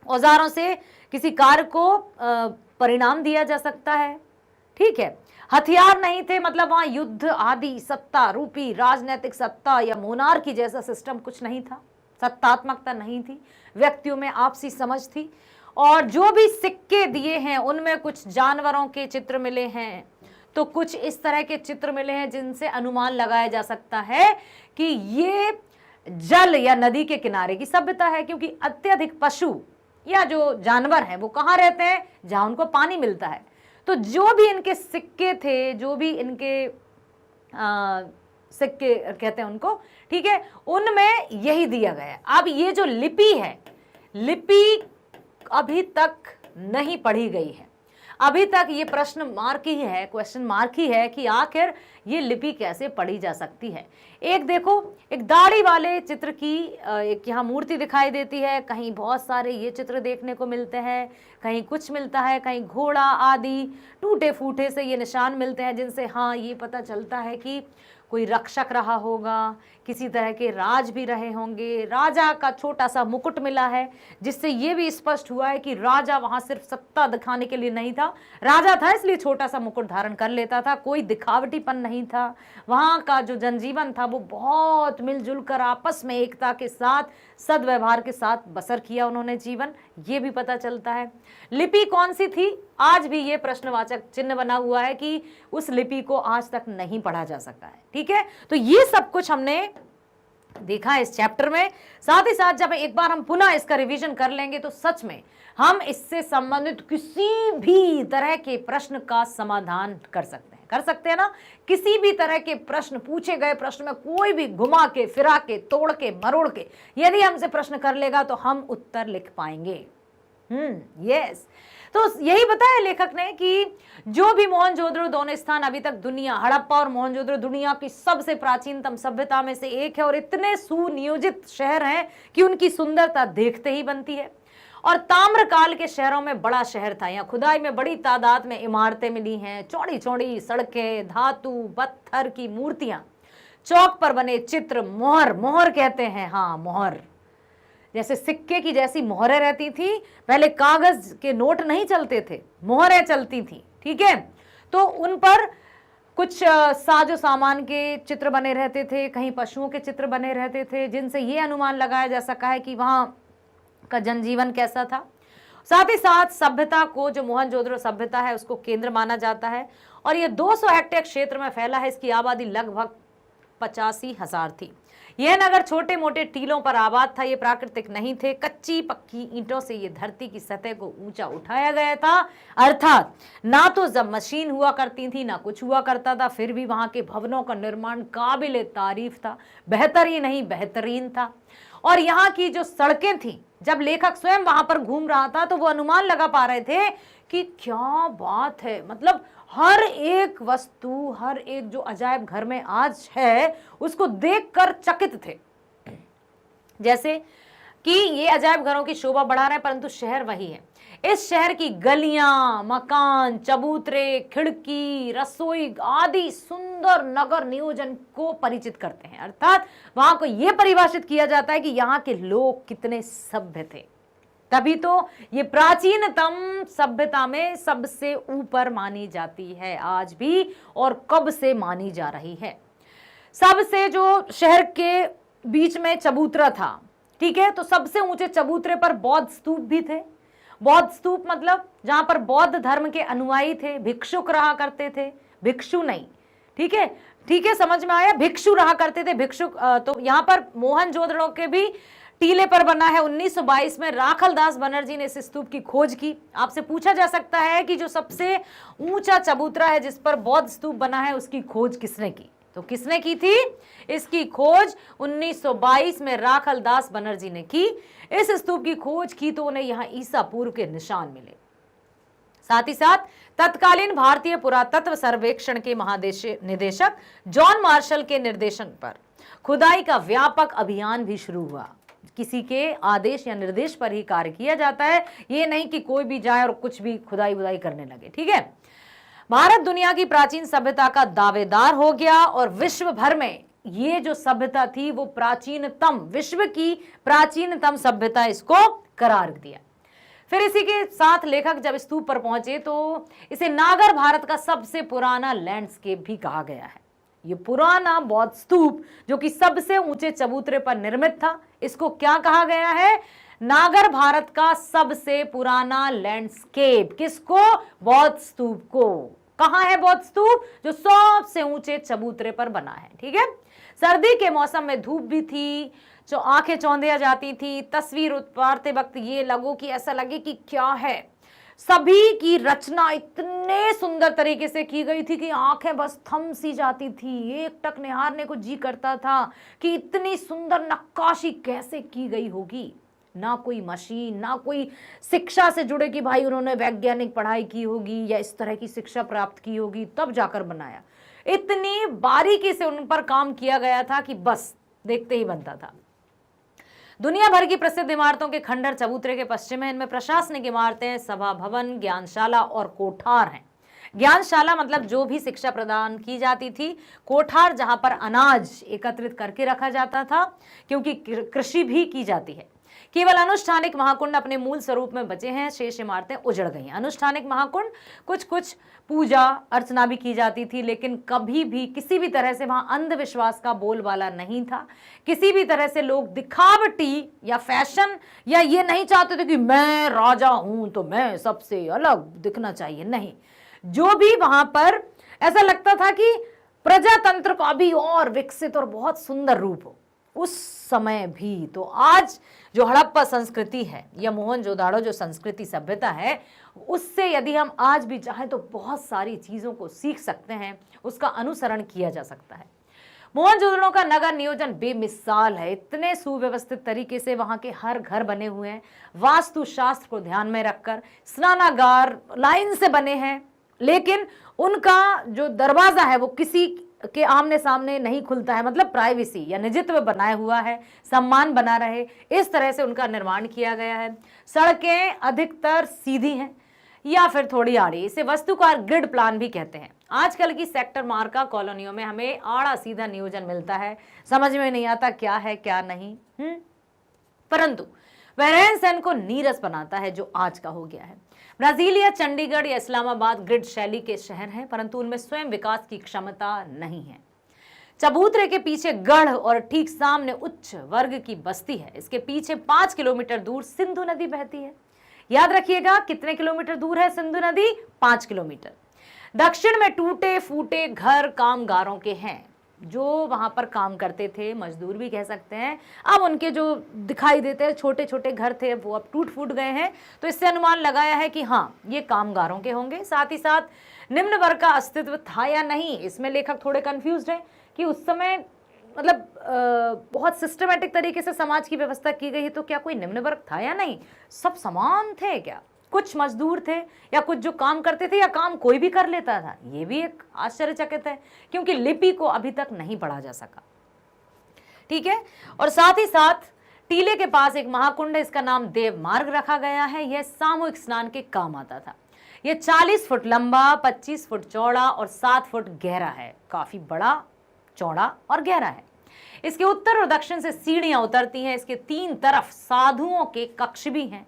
औजारों से किसी कार्य को परिणाम दिया जा सकता है, ठीक है। हथियार नहीं थे मतलब वहां युद्ध आदि सत्ता रूपी राजनीतिक सत्ता या मोनार्की जैसा सिस्टम कुछ नहीं था, सत्तात्मकता नहीं थी, व्यक्तियों में आपसी समझ थी। और जो भी सिक्के दिए हैं उनमें कुछ जानवरों के चित्र मिले हैं, तो कुछ इस तरह के चित्र मिले हैं जिनसे अनुमान लगाया जा सकता है कि ये जल या नदी के किनारे की सभ्यता है, क्योंकि अत्यधिक पशु या जो जानवर हैं वो कहाँ रहते हैं? जहां उनको पानी मिलता है। तो जो भी इनके सिक्के थे, जो भी इनके सिक्के कहते हैं उनको, ठीक है, उनमें यही दिया गया है। अब ये जो लिपि है, लिपि अभी तक नहीं पढ़ी गई है, अभी तक ये प्रश्न मार्क ही है, क्वेश्चन मार्क ही है कि आखिर ये लिपि कैसे पढ़ी जा सकती है। एक देखो, एक दाढ़ी वाले चित्र की एक यहाँ मूर्ति दिखाई देती है, कहीं बहुत सारे ये चित्र देखने को मिलते हैं, कहीं कुछ मिलता है, कहीं घोड़ा आदि टूटे फूटे से ये निशान मिलते हैं, जिनसे हाँ ये पता चलता है कि कोई रक्षक रहा होगा, किसी तरह के राज भी रहे होंगे। राजा का छोटा सा मुकुट मिला है, जिससे ये भी स्पष्ट हुआ है कि राजा वहां सिर्फ सत्ता दिखाने के लिए नहीं था, राजा था इसलिए छोटा सा मुकुट धारण कर लेता था, कोई दिखावटीपन नहीं था। वहां का जो जनजीवन था वो बहुत मिलजुल कर आपस में एकता के साथ सद्व्यवहार के साथ बसर किया उन्होंने जीवन, ये भी पता चलता है। लिपि कौन सी थी? आज भी ये प्रश्नवाचक चिन्ह बना हुआ है कि उस लिपि को आज तक नहीं पढ़ा जा सका है, ठीक है। तो ये सब कुछ हमने देखा है इस चैप्टर में। साथ ही साथ जब एक बार हम पुनः इसका रिवीजन कर लेंगे तो सच में हम इससे संबंधित किसी भी तरह के प्रश्न का समाधान कर सकते हैं ना। किसी भी तरह के प्रश्न, पूछे गए प्रश्न में कोई भी घुमा के फिरा के तोड़ के मरोड़ के यदि हमसे प्रश्न कर लेगा तो हम उत्तर लिख पाएंगे। यस, तो यही बताया लेखक ने कि जो भी मोहनजोदड़ो दोनों स्थान अभी तक दुनिया, हड़प्पा और मोहनजोदड़ो दुनिया की सबसे प्राचीनतम सभ्यता में से एक है और इतने सुनियोजित शहर हैं कि उनकी सुंदरता देखते ही बनती है। और ताम्रकाल के शहरों में बड़ा शहर था, यहाँ खुदाई में बड़ी तादाद में इमारतें मिली हैं, चौड़ी चौड़ी सड़कें, धातु पत्थर की मूर्तियां, चौक पर बने चित्र, मोहर, मोहर कहते हैं, हाँ मोहर, जैसे सिक्के की जैसी मोहरें रहती थी। पहले कागज के नोट नहीं चलते थे, मोहरें चलती थी, ठीक है। तो उन पर कुछ साजो सामान के चित्र बने रहते थे, कहीं पशुओं के चित्र बने रहते थे, जिनसे ये अनुमान लगाया जा सका है कि वहां का जनजीवन कैसा था। साथ ही साथ सभ्यता को, जो मोहनजोदड़ो सभ्यता है, उसको केंद्र माना जाता है और ये 200 हेक्टेयर क्षेत्र में फैला है। इसकी आबादी लगभग 85,000 थी। यह नगर छोटे मोटे टीलों पर आबाद था, ये प्राकृतिक नहीं थे। कच्ची पक्की ईंटों से ये धरती की सतह को ऊंचा उठाया गया था, अर्थात ना तो जब मशीन हुआ करती थी ना कुछ हुआ करता था, फिर भी वहां के भवनों का निर्माण काबिले तारीफ था, बेहतर ही नहीं बेहतरीन था। और यहाँ की जो सड़कें थी, जब लेखक स्वयं वहां पर घूम रहा था तो वो अनुमान लगा पा रहे थे कि क्या बात है, मतलब हर एक वस्तु, हर एक जो अजायब घर में आज है उसको देखकर चकित थे, जैसे कि ये अजायब घरों की शोभा बढ़ा रहे हैं, परंतु शहर वही है। इस शहर की गलियां, मकान, चबूतरे, खिड़की, रसोई आदि सुंदर नगर नियोजन को परिचित करते हैं, अर्थात वहां को यह परिभाषित किया जाता है कि यहाँ के लोग कितने सभ्य थे। तभी तो ये प्राचीनतम सभ्यता में सबसे ऊपर मानी जाती है आज भी, और कब से मानी जा रही है। सबसे जो शहर के बीच में चबूतरा था, ठीक है। तो सबसे ऊंचे चबूतरे पर बौद्ध स्तूप भी थे। बौद्ध स्तूप मतलब जहां पर बौद्ध धर्म के अनुयायी थे, भिक्षुक रहा करते थे, भिक्षु नहीं, ठीक है, ठीक है, समझ में आया, भिक्षु रहा करते थे, भिक्षुक। तो यहां पर मोहनजोदड़ो के भी टीले पर बना है। 1922 में राखलदास बनर्जी ने इस स्तूप की खोज की। आपसे पूछा जा सकता है कि जो सबसे ऊंचा चबूतरा है जिस पर बौद्ध स्तूप बना है, उसकी खोज किसने की? तो किसने की थी? इसकी खोज 1922 में राखलदास बनर्जी ने की। इस स्तूप की खोज की तो उन्हें यहां ईसा पूर्व के निशान मिले। साथ ही साथ तत्कालीन भारतीय पुरातत्व सर्वेक्षण के महानिदेशक जॉन मार्शल के निर्देशन पर खुदाई का व्यापक अभियान भी शुरू हुआ। किसी के आदेश या निर्देश पर ही कार्य किया जाता है, ये नहीं कि कोई भी जाए और कुछ भी खुदाई बुदाई करने लगे, ठीक है। भारत दुनिया की प्राचीन सभ्यता का दावेदार हो गया और विश्व भर में ये जो सभ्यता थी वो प्राचीनतम, विश्व की प्राचीनतम सभ्यता इसको करार दिया। फिर इसी के साथ लेखक जब स्तूप पर पहुंचे तो इसे नागर भारत का सबसे पुराना लैंडस्केप भी कहा गया है। ये पुराना बौद्ध स्तूप जो कि सबसे ऊंचे चबूतरे पर निर्मित था, इसको क्या कहा गया है? नागर भारत का सबसे पुराना लैंडस्केप। किसको? बौद्ध स्तूप को। कहां है बौद्ध स्तूप? जो सबसे ऊंचे चबूतरे पर बना है, ठीक है। सर्दी के मौसम में धूप भी थी, जो आंखें चौंधिया जाती थी। तस्वीर उतारते वक्त ये लगो कि ऐसा लगे कि क्या है। सभी की रचना इतने सुंदर तरीके से की गई थी कि आंखें बस थम सी जाती थी। एक टक निहारने को जी करता था कि इतनी सुंदर नक्काशी कैसे की गई होगी। ना कोई मशीन, ना कोई शिक्षा से जुड़े कि भाई उन्होंने वैज्ञानिक पढ़ाई की होगी या इस तरह की शिक्षा प्राप्त की होगी तब जाकर बनाया। इतनी बारीकी से उन पर काम किया गया था कि बस देखते ही बनता था। दुनिया भर की प्रसिद्ध इमारतों के खंडर चबूतरे के पश्चिम है। इनमें प्रशासनिक इमारतें, सभा भवन, ज्ञानशाला और कोठार हैं। ज्ञानशाला मतलब जो भी शिक्षा प्रदान की जाती थी। कोठार जहां पर अनाज एकत्रित करके रखा जाता था, क्योंकि कृषि भी की जाती है। केवल अनुष्ठानिक महाकुंड अपने मूल स्वरूप में बचे हैं, शेष इमारतें उजड़ गई हैं। अनुष्ठानिक महाकुंड कुछ पूजा अर्चना भी की जाती थी, लेकिन कभी भी किसी भी तरह से वहां अंधविश्वास का बोलबाला नहीं था। किसी भी तरह से लोग दिखावटी या फैशन या ये नहीं चाहते थे कि मैं राजा हूं तो मैं सबसे अलग दिखना चाहिए, नहीं। जो भी वहां पर ऐसा लगता था कि प्रजातंत्र का भी और विकसित और बहुत सुंदर रूप हो उस समय भी। तो आज जो हड़प्पा संस्कृति है या मोहनजोदाड़ो जो संस्कृति सभ्यता है, उससे यदि हम आज भी चाहें तो बहुत सारी चीजों को सीख सकते हैं, उसका अनुसरण किया जा सकता है। मोहनजोदड़ो का नगर नियोजन बेमिसाल है। इतने सुव्यवस्थित तरीके से वहां के हर घर बने हुए हैं, वास्तुशास्त्र को ध्यान में रखकर। स्नानागार लाइन से बने हैं, लेकिन उनका जो दरवाजा है वो किसी के आमने सामने नहीं खुलता है, मतलब प्राइवेसी या निजित्व बनाया हुआ है, सम्मान बना रहे, इस तरह से उनका निर्माण किया गया है। सड़कें अधिकतर सीधी हैं या फिर थोड़ी आड़ी, इसे वास्तुकार ग्रिड प्लान भी कहते हैं। आजकल की सेक्टर मार्का कॉलोनियों में हमें आड़ा सीधा नियोजन मिलता है, समझ में नहीं आता क्या है क्या नहीं। परंतु वह रहन सहन को नीरस बनाता है जो आज का हो गया है। ब्राजील या चंडीगढ़ या इस्लामाबाद ग्रिड शैली के शहर हैं, परंतु उनमें स्वयं विकास की क्षमता नहीं है। चबूतरे के पीछे गढ़ और ठीक सामने उच्च वर्ग की बस्ती है। इसके पीछे 5 किलोमीटर दूर सिंधु नदी बहती है। याद रखिएगा कितने किलोमीटर दूर है सिंधु नदी? 5 किलोमीटर। दक्षिण में टूटे फूटे घर कामगारों के हैं, जो वहां पर काम करते थे, मजदूर भी कह सकते हैं। अब उनके जो दिखाई देते हैं छोटे छोटे घर थे वो अब टूट फूट गए हैं, तो इससे अनुमान लगाया है कि हाँ ये कामगारों के होंगे। साथ ही साथ निम्न वर्ग का अस्तित्व था या नहीं, इसमें लेखक थोड़े कंफ्यूज्ड हैं कि उस समय मतलब बहुत सिस्टमेटिक तरीके से समाज की व्यवस्था की गई है, तो क्या कोई निम्न वर्ग था या नहीं, सब समान थे क्या? कुछ मजदूर थे या कुछ जो काम करते थे या काम कोई भी कर लेता था? ये भी एक आश्चर्यचकित है, क्योंकि लिपि को अभी तक नहीं पढ़ा जा सका, ठीक है। और साथ ही साथ टीले के पास एक महाकुंड है, इसका नाम देव मार्ग रखा गया है। यह सामूहिक स्नान के काम आता था। यह 40 फुट लंबा, 25 फुट चौड़ा और 7 फुट गहरा है। काफी बड़ा, चौड़ा और गहरा है। इसके उत्तर और दक्षिण से सीढ़ियां उतरती हैं। इसके 3 तरफ साधुओं के कक्ष भी हैं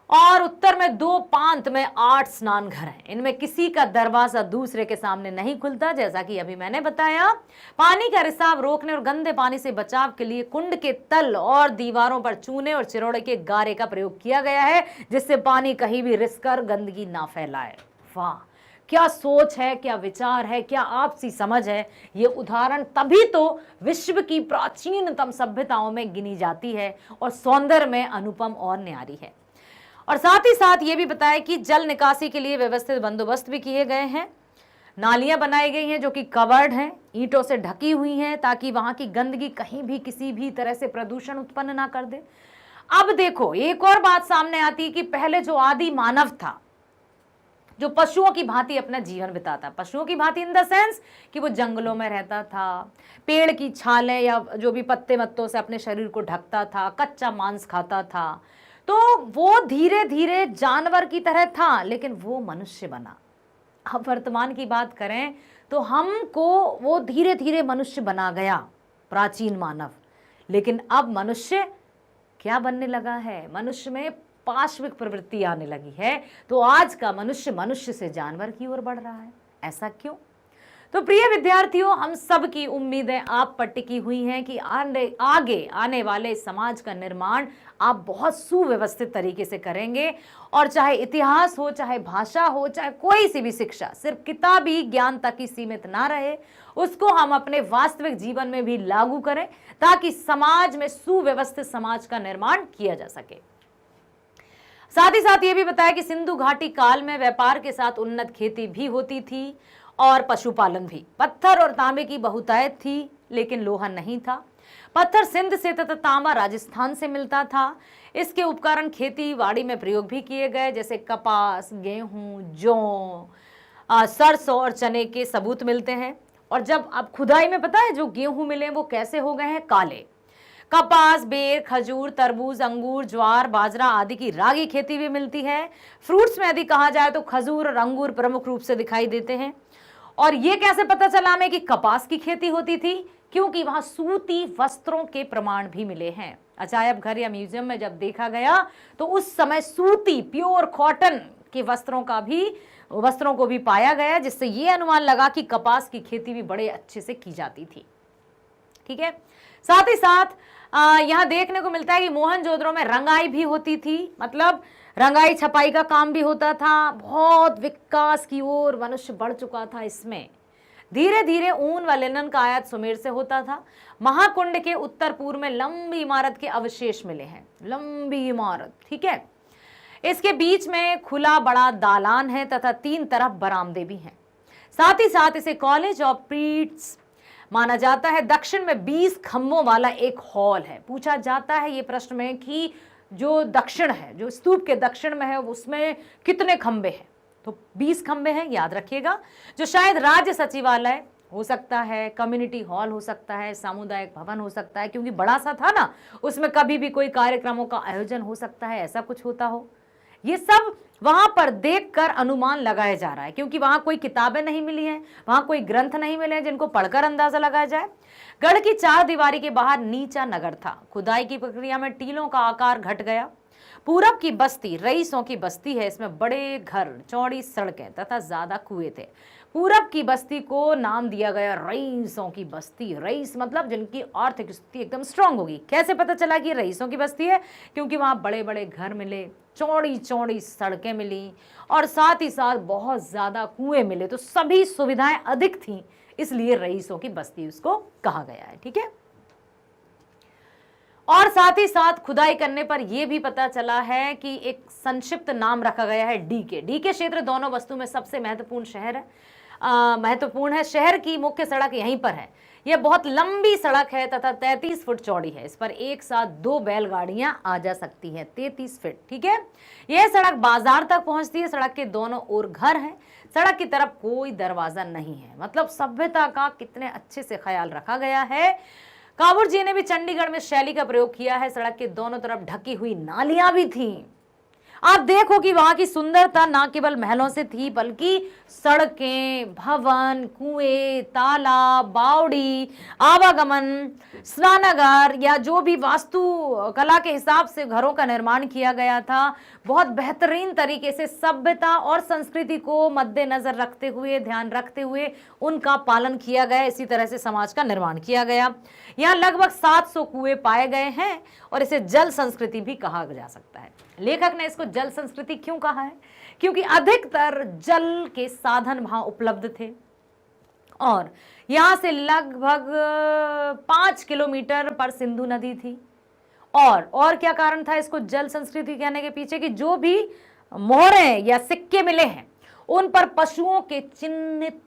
और उत्तर में 2, प्रांत में 8 स्नान घर हैं। इनमें किसी का दरवाजा दूसरे के सामने नहीं खुलता। जैसा कि अभी मैंने बताया, पानी का रिसाव रोकने और गंदे पानी से बचाव के लिए कुंड के तल और दीवारों पर चूने और चिरोड़े के गारे का प्रयोग किया गया है, जिससे पानी कहीं भी रिसकर गंदगी ना फैलाए। वाह, क्या सोच है, क्या विचार है, क्या आपसी समझ है। ये उदाहरण तभी तो विश्व की प्राचीनतम सभ्यताओं में गिनी जाती है और सौंदर्य में अनुपम और न्यारी है। और साथ ही साथ ये भी बताया कि जल निकासी के लिए व्यवस्थित बंदोबस्त भी किए गए हैं। नालियां बनाई गई हैं जो कि कवर्ड हैं, ईंटों से ढकी हुई हैं, ताकि वहां की गंदगी कहीं भी किसी भी तरह से प्रदूषण उत्पन्न ना कर दे। अब देखो, एक और बात सामने आती है कि पहले जो आदि मानव था, जो पशुओं की भांति अपना जीवन बिताता, पशुओं की भांति इन द सेंस कि वो जंगलों में रहता था, पेड़ की छालें या जो भी पत्ते मत्तों से अपने शरीर को ढकता था, कच्चा मांस खाता था, तो वो धीरे धीरे जानवर की तरह था, लेकिन वो मनुष्य बना। अब वर्तमान की बात करें तो हमको वो धीरे धीरे मनुष्य बना गया, प्राचीन मानव। लेकिन अब मनुष्य क्या बनने लगा है? मनुष्य में पाश्विक प्रवृत्ति आने लगी है। तो आज का मनुष्य मनुष्य से जानवर की ओर बढ़ रहा है। ऐसा क्यों? तो प्रिय विद्यार्थियों, हम सब की उम्मीदें आप पर टिकी हुई हैं कि आगे आने वाले समाज का निर्माण आप बहुत सुव्यवस्थित तरीके से करेंगे। और चाहे इतिहास हो, चाहे भाषा हो, चाहे कोई सी भी शिक्षा सिर्फ किताबी ज्ञान तक ही सीमित ना रहे, उसको हम अपने वास्तविक जीवन में भी लागू करें, ताकि समाज में सुव्यवस्थित समाज का निर्माण किया जा सके। साथ ही साथ ये भी बताया कि सिंधु घाटी काल में व्यापार के साथ उन्नत खेती भी होती थी और पशुपालन भी। पत्थर और तांबे की बहुतायत थी, लेकिन लोहा नहीं था। पत्थर सिंध से तथा तांबा राजस्थान से मिलता था। इसके उपकरण खेती बाड़ी में प्रयोग भी किए गए, जैसे कपास, गेहूं, जौ, सरसों और चने के सबूत मिलते हैं। और जब अब खुदाई में पता है जो गेहूं मिले वो कैसे हो गए हैं? काले। कपास, बेर, खजूर, तरबूज, अंगूर, ज्वार, बाजरा आदि की रागी खेती भी मिलती है। फ्रूट्स में यदि कहा जाए तो खजूर और अंगूर प्रमुख रूप से दिखाई देते हैं। और ये कैसे पता चला हमें कि कपास की खेती होती थी? क्योंकि वहां सूती वस्त्रों के प्रमाण भी मिले हैं। अजायब घर या म्यूजियम में जब देखा गया तो उस समय सूती प्योर कॉटन के वस्त्रों को भी पाया गया, जिससे ये अनुमान लगा कि कपास की खेती भी बड़े अच्छे से की जाती थी। ठीक है। साथ ही साथ यहाँ देखने को मिलता है कि मोहनजोदड़ो में रंगाई भी होती थी, मतलब रंगाई छपाई का काम भी होता था। बहुत विकास की ओर मनुष्य बढ़ चुका था। इसमें धीरे धीरे ऊन व लिनन का आयात सुमेर से होता था। महाकुंड के उत्तर पूर्व में लंबी इमारत के अवशेष मिले हैं, लंबी इमारत। ठीक है। इसके बीच में खुला बड़ा दालान है तथा 3 तरफ बरामदे भी हैं। साथ ही साथ इसे कॉलेज ऑफ प्रीट्स माना जाता है। दक्षिण में 20 खंभों वाला एक हॉल है। पूछा जाता है ये प्रश्न में कि जो दक्षिण है, जो स्तूप के दक्षिण में है, उसमें कितने खंभे हैं? तो 20 खंभे हैं, याद रखिएगा। जो शायद राज्य सचिवालय हो सकता है, कम्युनिटी हॉल हो सकता है, सामुदायिक भवन हो सकता है, क्योंकि बड़ा सा था ना, उसमें कभी भी कोई कार्यक्रमों का आयोजन हो सकता है, ऐसा कुछ होता हो। ये सब वहां पर देखकर अनुमान लगाया जा रहा है, क्योंकि वहां कोई किताबें नहीं मिली हैं, वहां कोई ग्रंथ नहीं मिले हैं जिनको पढ़कर अंदाजा लगाया जाए। गढ़ की 4 दीवारी के बाहर नीचा नगर था। खुदाई की प्रक्रिया में टीलों का आकार घट गया। पूरब की बस्ती रईसों की बस्ती है। इसमें बड़े घर, चौड़ी सड़कें तथा ज्यादा कुएं थे। पूरब की बस्ती को नाम दिया गया रईसों की बस्ती। रईस मतलब जिनकी आर्थिक स्थिति एकदम स्ट्रांग होगी। कैसे पता चला कि रईसों की बस्ती है? क्योंकि वहां बड़े बड़े घर मिले, चौड़ी चौड़ी सड़कें मिली और साथ ही साथ बहुत ज्यादा कुएं मिले। तो सभी सुविधाएं अधिक थी, इसलिए रईसों की बस्ती उसको कहा गया है। ठीक है। और साथ ही साथ खुदाई करने पर यह भी पता चला है कि एक संक्षिप्त नाम रखा गया है डीके। डीके क्षेत्र दोनों वस्तु में सबसे महत्वपूर्ण शहर है, महत्वपूर्ण है। शहर की मुख्य सड़क यहीं पर है। यह बहुत लंबी सड़क है तथा 33 फुट चौड़ी है। इस पर एक साथ 2 बैलगाड़ियां आ जा सकती हैं। 33 फीट। ठीक है। यह सड़क बाजार तक पहुंचती है। सड़क के दोनों ओर घर हैं। सड़क की तरफ कोई दरवाजा नहीं है। मतलब सभ्यता का कितने अच्छे से ख्याल रखा गया है। काबूर जी ने भी चंडीगढ़ में शैली का प्रयोग किया है। सड़क के दोनों तरफ ढकी हुई नालियां भी थीं। आप देखो कि वहां की सुंदरता ना केवल महलों से थी, बल्कि सड़कें, भवन, कुएं, तालाब, बावड़ी, आवागमन, स्नानागार या जो भी वास्तु कला के हिसाब से घरों का निर्माण किया गया था, बहुत बेहतरीन तरीके से सभ्यता और संस्कृति को मद्देनजर रखते हुए, ध्यान रखते हुए उनका पालन किया गया। इसी तरह से समाज का निर्माण किया गया। यहाँ लगभग 700 कुएं पाए गए हैं और इसे जल संस्कृति भी कहा जा सकता है। लेखक ने इसको जल संस्कृति क्यों कहा है? क्योंकि अधिकतर जल के साधन वहां उपलब्ध थे और यहां से लगभग 5 किलोमीटर पर सिंधु नदी थी। और क्या कारण था इसको जल संस्कृति कहने के पीछे? कि जो भी मोहरें या सिक्के मिले हैं उन पर पशुओं के चिन्हित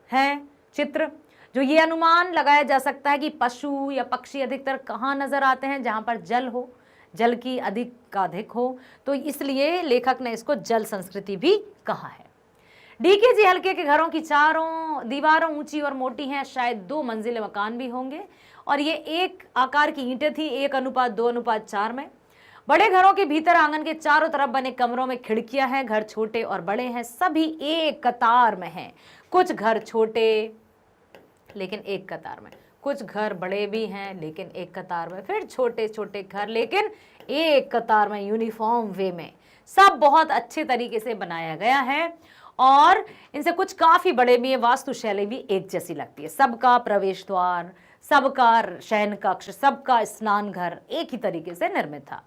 हैं चित्र, जो ये अनुमान लगाया जा सकता है कि पशु या पक्षी अधिकतर कहाँ नजर आते हैं? जहां पर जल हो, जल की अधिक हो। तो इसलिए लेखक ने इसको जल संस्कृति भी कहा है। डीकेजी हल्के के घरों की चारों दीवारों ऊंची और मोटी हैं, शायद 2 मंजिले मकान भी होंगे और ये एक आकार की ईंटें थी, 1:2:4 में। बड़े घरों के भीतर आंगन के चारों तरफ बने कमरों में खिड़कियां हैं। घर छोटे और बड़े हैं, सभी एक कतार में हैं। कुछ घर छोटे लेकिन एक कतार में, कुछ घर बड़े भी हैं लेकिन एक कतार में, फिर छोटे छोटे घर लेकिन एक कतार में, यूनिफॉर्म वे में। सब बहुत अच्छे तरीके से बनाया गया है और इनसे कुछ काफी बड़े भी हैं। वास्तुशैली भी एक जैसी लगती है। सबका प्रवेश द्वार, सबका शयन कक्ष, सबका स्नान घर एक ही तरीके से निर्मित था।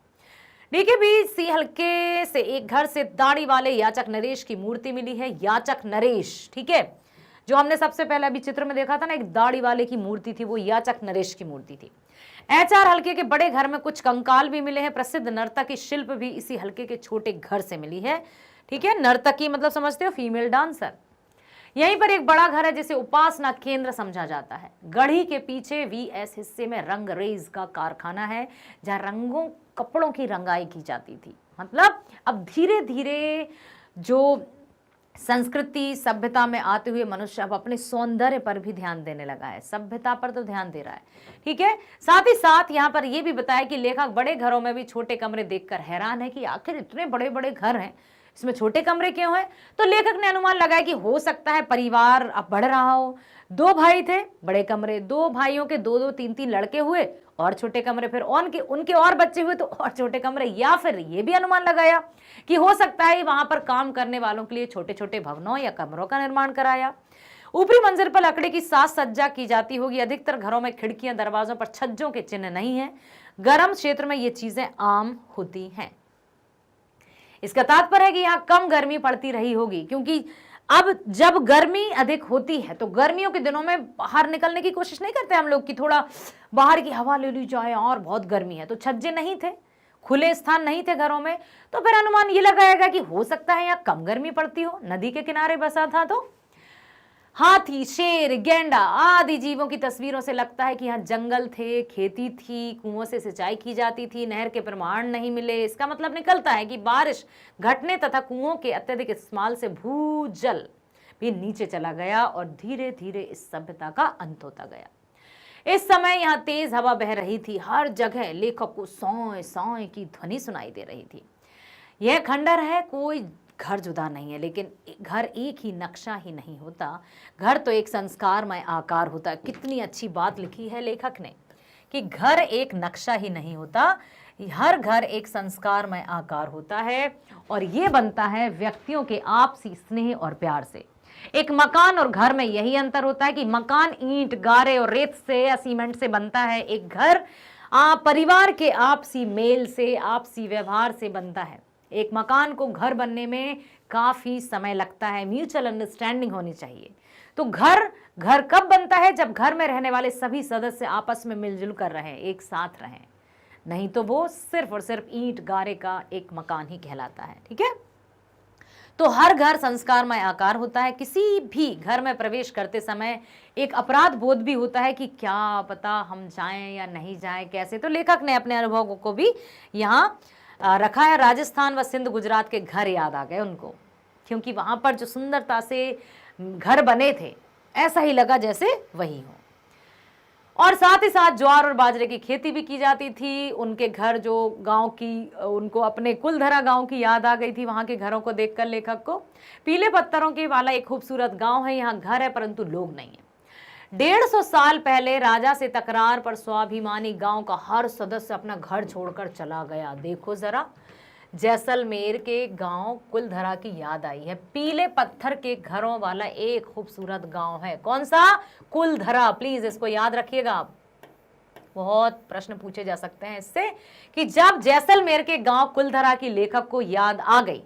डीकेबी हल्के से एक घर से दाढ़ी वाले याचक नरेश की मूर्ति मिली है। याचक नरेश, ठीक है, जो हमने सबसे पहले अभी चित्र में देखा था ना, एक दाढ़ी वाले की मूर्ति थी, वो याचक नरेश की मूर्ति थी। एचआर हल्के के बड़े घर में कुछ कंकाल भी मिले हैं। प्रसिद्ध नर्तकी शिल्प भी इसी हल्के के छोटे घर से मिली है। ठीक है, नर्तकी मतलब समझते हो, फीमेल डांसर। यहीं पर एक बड़ा घर है जिसे उपासना केंद्र समझा जाता है। गढ़ी के पीछे वीएस हिस्से में रंगरेज का कारखाना है, जहां रंगों कपड़ों की रंगाई की जाती थी। मतलब अब धीरे धीरे जो संस्कृति सभ्यता में आते हुए मनुष्य अब अपने सौंदर्य पर भी ध्यान देने लगा है। सभ्यता पर तो ध्यान दे रहा है, ठीक है। साथ ही साथ यहाँ पर यह भी बताया कि लेखक बड़े घरों में भी छोटे कमरे देखकर हैरान है कि आखिर इतने बड़े बड़े घर हैं, इसमें छोटे कमरे क्यों हैं? तो लेखक ने अनुमान लगाया कि हो सकता है परिवार अब बढ़ रहा हो। 2 भाई थे, बड़े कमरे, 2 भाइयों के 2-2, 3-3 लड़के हुए और छोटे कमरे, फिर उनके और बच्चे हुए तो और छोटे कमरे। या फिर ये भी अनुमान लगाया कि हो सकता है वहां पर काम करने वालों के लिए छोटे छोटे भवनों या कमरों का निर्माण कराया। ऊपरी मंजिल पर लकड़ी की साज सज्जा की जाती होगी। अधिकतर घरों में खिड़कियां, दरवाजों पर छज्जों के चिन्ह नहीं है। गर्म क्षेत्र में ये चीजें आम होती हैं। इसका तात्पर्य है कि यहाँ कम गर्मी पड़ती रही होगी, क्योंकि अब जब गर्मी अधिक होती है तो गर्मियों के दिनों में बाहर निकलने की कोशिश नहीं करते हम लोग कि थोड़ा बाहर की हवा ले ली जाए, और बहुत गर्मी है, तो छज्जे नहीं थे, खुले स्थान नहीं थे घरों में। तो फिर अनुमान ये लगाएगा कि हो सकता है यहाँ कम गर्मी पड़ती हो, नदी के किनारे बसा था। तो हाथी, शेर, गेंडा आदि जीवों की तस्वीरों से लगता है कि यहाँ जंगल थे, खेती थी, कुओं से सिंचाई की जाती थी, नहर के प्रमाण नहीं मिले। इसका मतलब निकलता है कि बारिश घटने तथा कुओं के अत्यधिक इस्तेमाल से भूजल भी नीचे चला गया और धीरे धीरे इस सभ्यता का अंत होता गया। इस समय यहाँ तेज हवा बह रही थी। हर जगह लेखक को सौं सौं की ध्वनि सुनाई दे रही थी। यह खंडर है, कोई घर जुदा नहीं है, लेकिन घर एक ही नक्शा ही नहीं होता, घर तो एक संस्कारमय आकार होता है। कितनी अच्छी बात लिखी है लेखक ने कि घर एक नक्शा ही नहीं होता, हर घर एक संस्कारमय आकार होता है और ये बनता है व्यक्तियों के आपसी स्नेह और प्यार से। एक मकान और घर में यही अंतर होता है कि मकान ईंट, गारे और रेत से या सीमेंट से बनता है। एक घर परिवार के आपसी मेल से, आपसी व्यवहार से बनता है। एक मकान को घर बनने में काफी समय लगता है, म्यूचुअल अंडरस्टैंडिंग होनी चाहिए। तो घर कब बनता है? जब घर में रहने वाले सभी सदस्य आपस में मिलजुल कर रहें, एक साथ रहें, नहीं तो वो सिर्फ और सिर्फ ईंट गारे का एक मकान ही कहलाता है। ठीक है, तो हर घर संस्कारमय आकार होता है। किसी भी घर में प्रवेश करते समय एक अपराध बोध भी होता है कि क्या पता हम जाएं या नहीं जाएं, कैसे। तो लेखक ने अपने अनुभव को भी यहाँ रखा है। राजस्थान व सिंध, गुजरात के घर याद आ गए उनको, क्योंकि वहां पर जो सुंदरता से घर बने थे, ऐसा ही लगा जैसे वही हो। और साथ ही साथ ज्वार और बाजरे की खेती भी की जाती थी। उनके घर जो गांव की, उनको अपने कुलधरा गांव की याद आ गई थी वहां के घरों को देखकर लेखक को। पीले पत्थरों के वाला एक खूबसूरत गांव है, यहाँ घर है परंतु लोग नहीं है। 150 साल पहले राजा से तकरार पर स्वाभिमानी गांव का हर सदस्य अपना घर छोड़कर चला गया। देखो जरा, जैसलमेर के गांव कुलधरा की याद आई है। पीले पत्थर के घरों वाला एक खूबसूरत गांव है, कौन सा? कुलधरा। प्लीज इसको याद रखिएगा आप, बहुत प्रश्न पूछे जा सकते हैं इससे कि जब जैसलमेर के गांव कुलधरा की लेखक को याद आ गई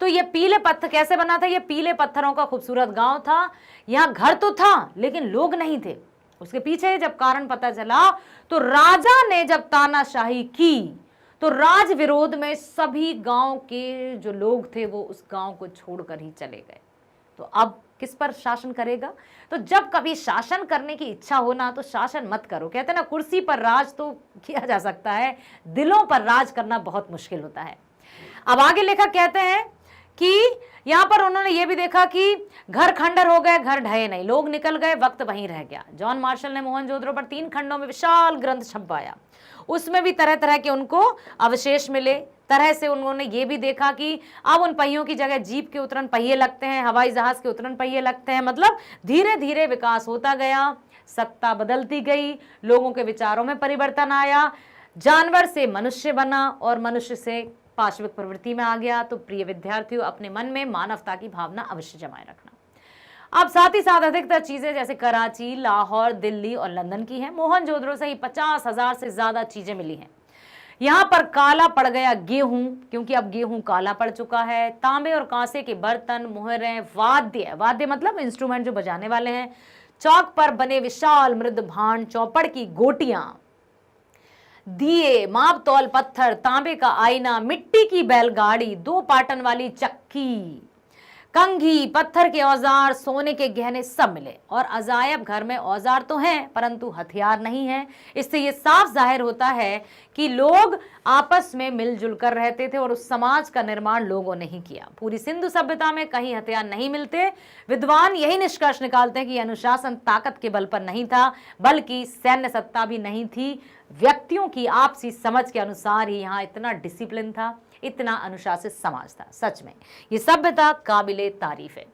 तो ये पीले पत्थर कैसे बना था? ये पीले पत्थरों का खूबसूरत गांव था, यहाँ घर तो था लेकिन लोग नहीं थे। उसके पीछे जब कारण पता चला तो राजा ने जब तानाशाही की तो राज विरोध में सभी गांव के जो लोग थे वो उस गांव को छोड़कर ही चले गए। तो अब किस पर शासन करेगा? तो जब कभी शासन करने की इच्छा हो ना तो शासन मत करो। कहते हैं ना, कुर्सी पर राज तो किया जा सकता है, दिलों पर राज करना बहुत मुश्किल होता है। अब आगे लेखक कहते हैं कि यहां पर उन्होंने ये भी देखा कि घर खंडर हो गए, घर ढहे नहीं, लोग निकल गए, वक्त वहीं रह गया। जॉन मार्शल ने मोहनजोदड़ो पर 3 खंडों में विशाल ग्रंथ छपवाया, उसमें भी तरह तरह के उनको अवशेष मिले। तरह से उन्होंने ये भी देखा कि अब उन पहियों की जगह जीप के उतरन पहिए लगते हैं, हवाई जहाज के उतरन पहिए लगते हैं। मतलब धीरे धीरे विकास होता गया, सत्ता बदलती गई, लोगों के विचारों में परिवर्तन आया, जानवर से मनुष्य बना और मनुष्य से पाशविक प्रवृत्ति में आ गया। तो प्रिय विद्यार्थियों, अपने मन में मानवता की भावना अवश्य जमाए रखना। अब साथ ही साथ अधिकतर चीजें जैसे कराची, लाहौर, दिल्ली और लंदन की हैं। मोहनजोदड़ो से ही 50,000 से ज्यादा चीजें मिली हैं। यहाँ पर काला पड़ गया गेहूं, क्योंकि अब गेहूं काला पड़ चुका है। तांबे और कांसे के बर्तन, मुहरें, वाद्य मतलब इंस्ट्रूमेंट जो बजाने वाले हैं, चौक पर बने विशाल मृद भांड, चौपड़ की गोटियां, दिए, माप तौल पत्थर, तांबे का आईना, मिट्टी की बैलगाड़ी, 2 पाटन वाली चक्की, कंघी, पत्थर के औजार, सोने के गहने सब मिले। और अजायब घर में औजार तो हैं परंतु हथियार नहीं है। इससे ये साफ जाहिर होता है कि लोग आपस में मिलजुल कर रहते थे और उस समाज का निर्माण लोगों ने ही किया। पूरी सिंधु सभ्यता में कहीं हथियार नहीं मिलते। विद्वान यही निष्कर्ष निकालते हैं कि अनुशासन ताकत के बल पर नहीं था, बल्कि सैन्य सत्ता भी नहीं थी। व्यक्तियों की आपसी समझ के अनुसार ही यहाँ इतना डिसिप्लिन था, इतना अनुशासित समाज था। सच में ये सभ्यता काबिले तारीफ है।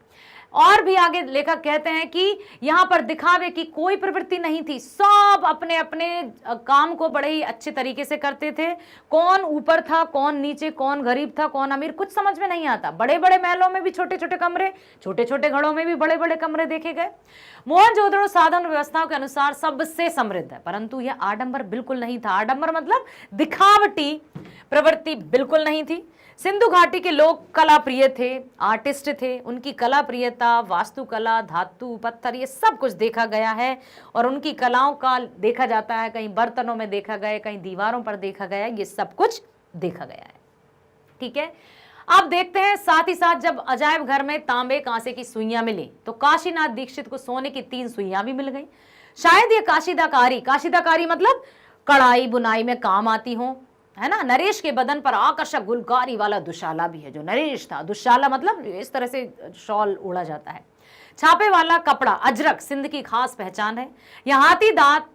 और भी आगे लेखक कहते हैं कि यहाँ पर दिखावे की कोई प्रवृत्ति नहीं थी, सब अपने अपने काम को बड़े ही अच्छे तरीके से करते थे। कौन ऊपर था, कौन नीचे, कौन गरीब था, कौन अमीर, कुछ समझ में नहीं आता। बड़े बड़े महलों में भी छोटे छोटे कमरे, छोटे छोटे घरों में भी बड़े बड़े कमरे देखे गए। मोहनजोदड़ो साधन व्यवस्थाओं के अनुसार सबसे समृद्ध है, परंतु यह आडंबर बिल्कुल नहीं था। आडंबर मतलब दिखावटी प्रवृत्ति बिल्कुल नहीं थी। सिंधु घाटी के लोग कला प्रिय थे, आर्टिस्ट थे। उनकी कला प्रियता, वास्तुकला, धातु, पत्थर, ये सब कुछ देखा गया है। और उनकी कलाओं का देखा जाता है, कहीं बर्तनों में देखा गया, कहीं दीवारों पर देखा गया, ये सब कुछ देखा गया है। ठीक है, अब देखते हैं साथ ही साथ जब अजायब घर में तांबे कांसे की सुइयां मिली तो काशीनाथ दीक्षित को सोने की 3 सुइयां भी मिल गई। शायद ये काशीदाकारी मतलब कढ़ाई बुनाई में काम आती हो, है ना। नरेश के बदन पर आकर्षक गुलकारी वाला दुशाला भी है, जो नरेश था। दुशाला मतलब इस तरह से शॉल ओढ़ा जाता है। छापे वाला कपड़ा अजरक सिंध की खास पहचान है। यहाँ हाथी दांत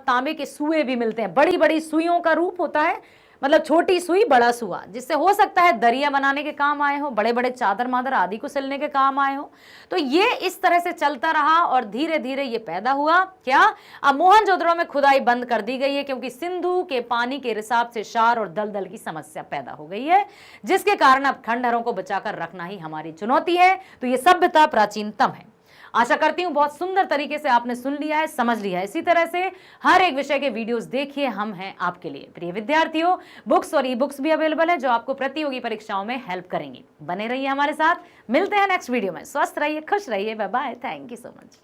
तांबे के सुए भी मिलते हैं। बड़ी बड़ी सुइयों का रूप होता है, मतलब छोटी सुई बड़ा सुआ, जिससे हो सकता है दरिया बनाने के काम आए हो, बड़े बड़े चादर मादर आदि को सिलने के काम आए हो। तो ये इस तरह से चलता रहा और धीरे धीरे ये पैदा हुआ। क्या? अब मोहनजोदड़ो में खुदाई बंद कर दी गई है, क्योंकि सिंधु के पानी के रिसाव से क्षार और दलदल की समस्या पैदा हो गई है, जिसके कारण अब खंडहरों को बचाकर रखना ही हमारी चुनौती है। तो ये सभ्यता प्राचीनतम है। आशा करती हूँ बहुत सुंदर तरीके से आपने सुन लिया है, समझ लिया है। इसी तरह से हर एक विषय के वीडियोस देखिए, हम हैं आपके लिए। प्रिय विद्यार्थियों, बुक्स और ई बुक्स भी अवेलेबल है जो आपको प्रतियोगी परीक्षाओं में हेल्प करेंगी। बने रहिए हमारे साथ, मिलते हैं नेक्स्ट वीडियो में। स्वस्थ रहिए, खुश रहिए, bye bye, thank you so much.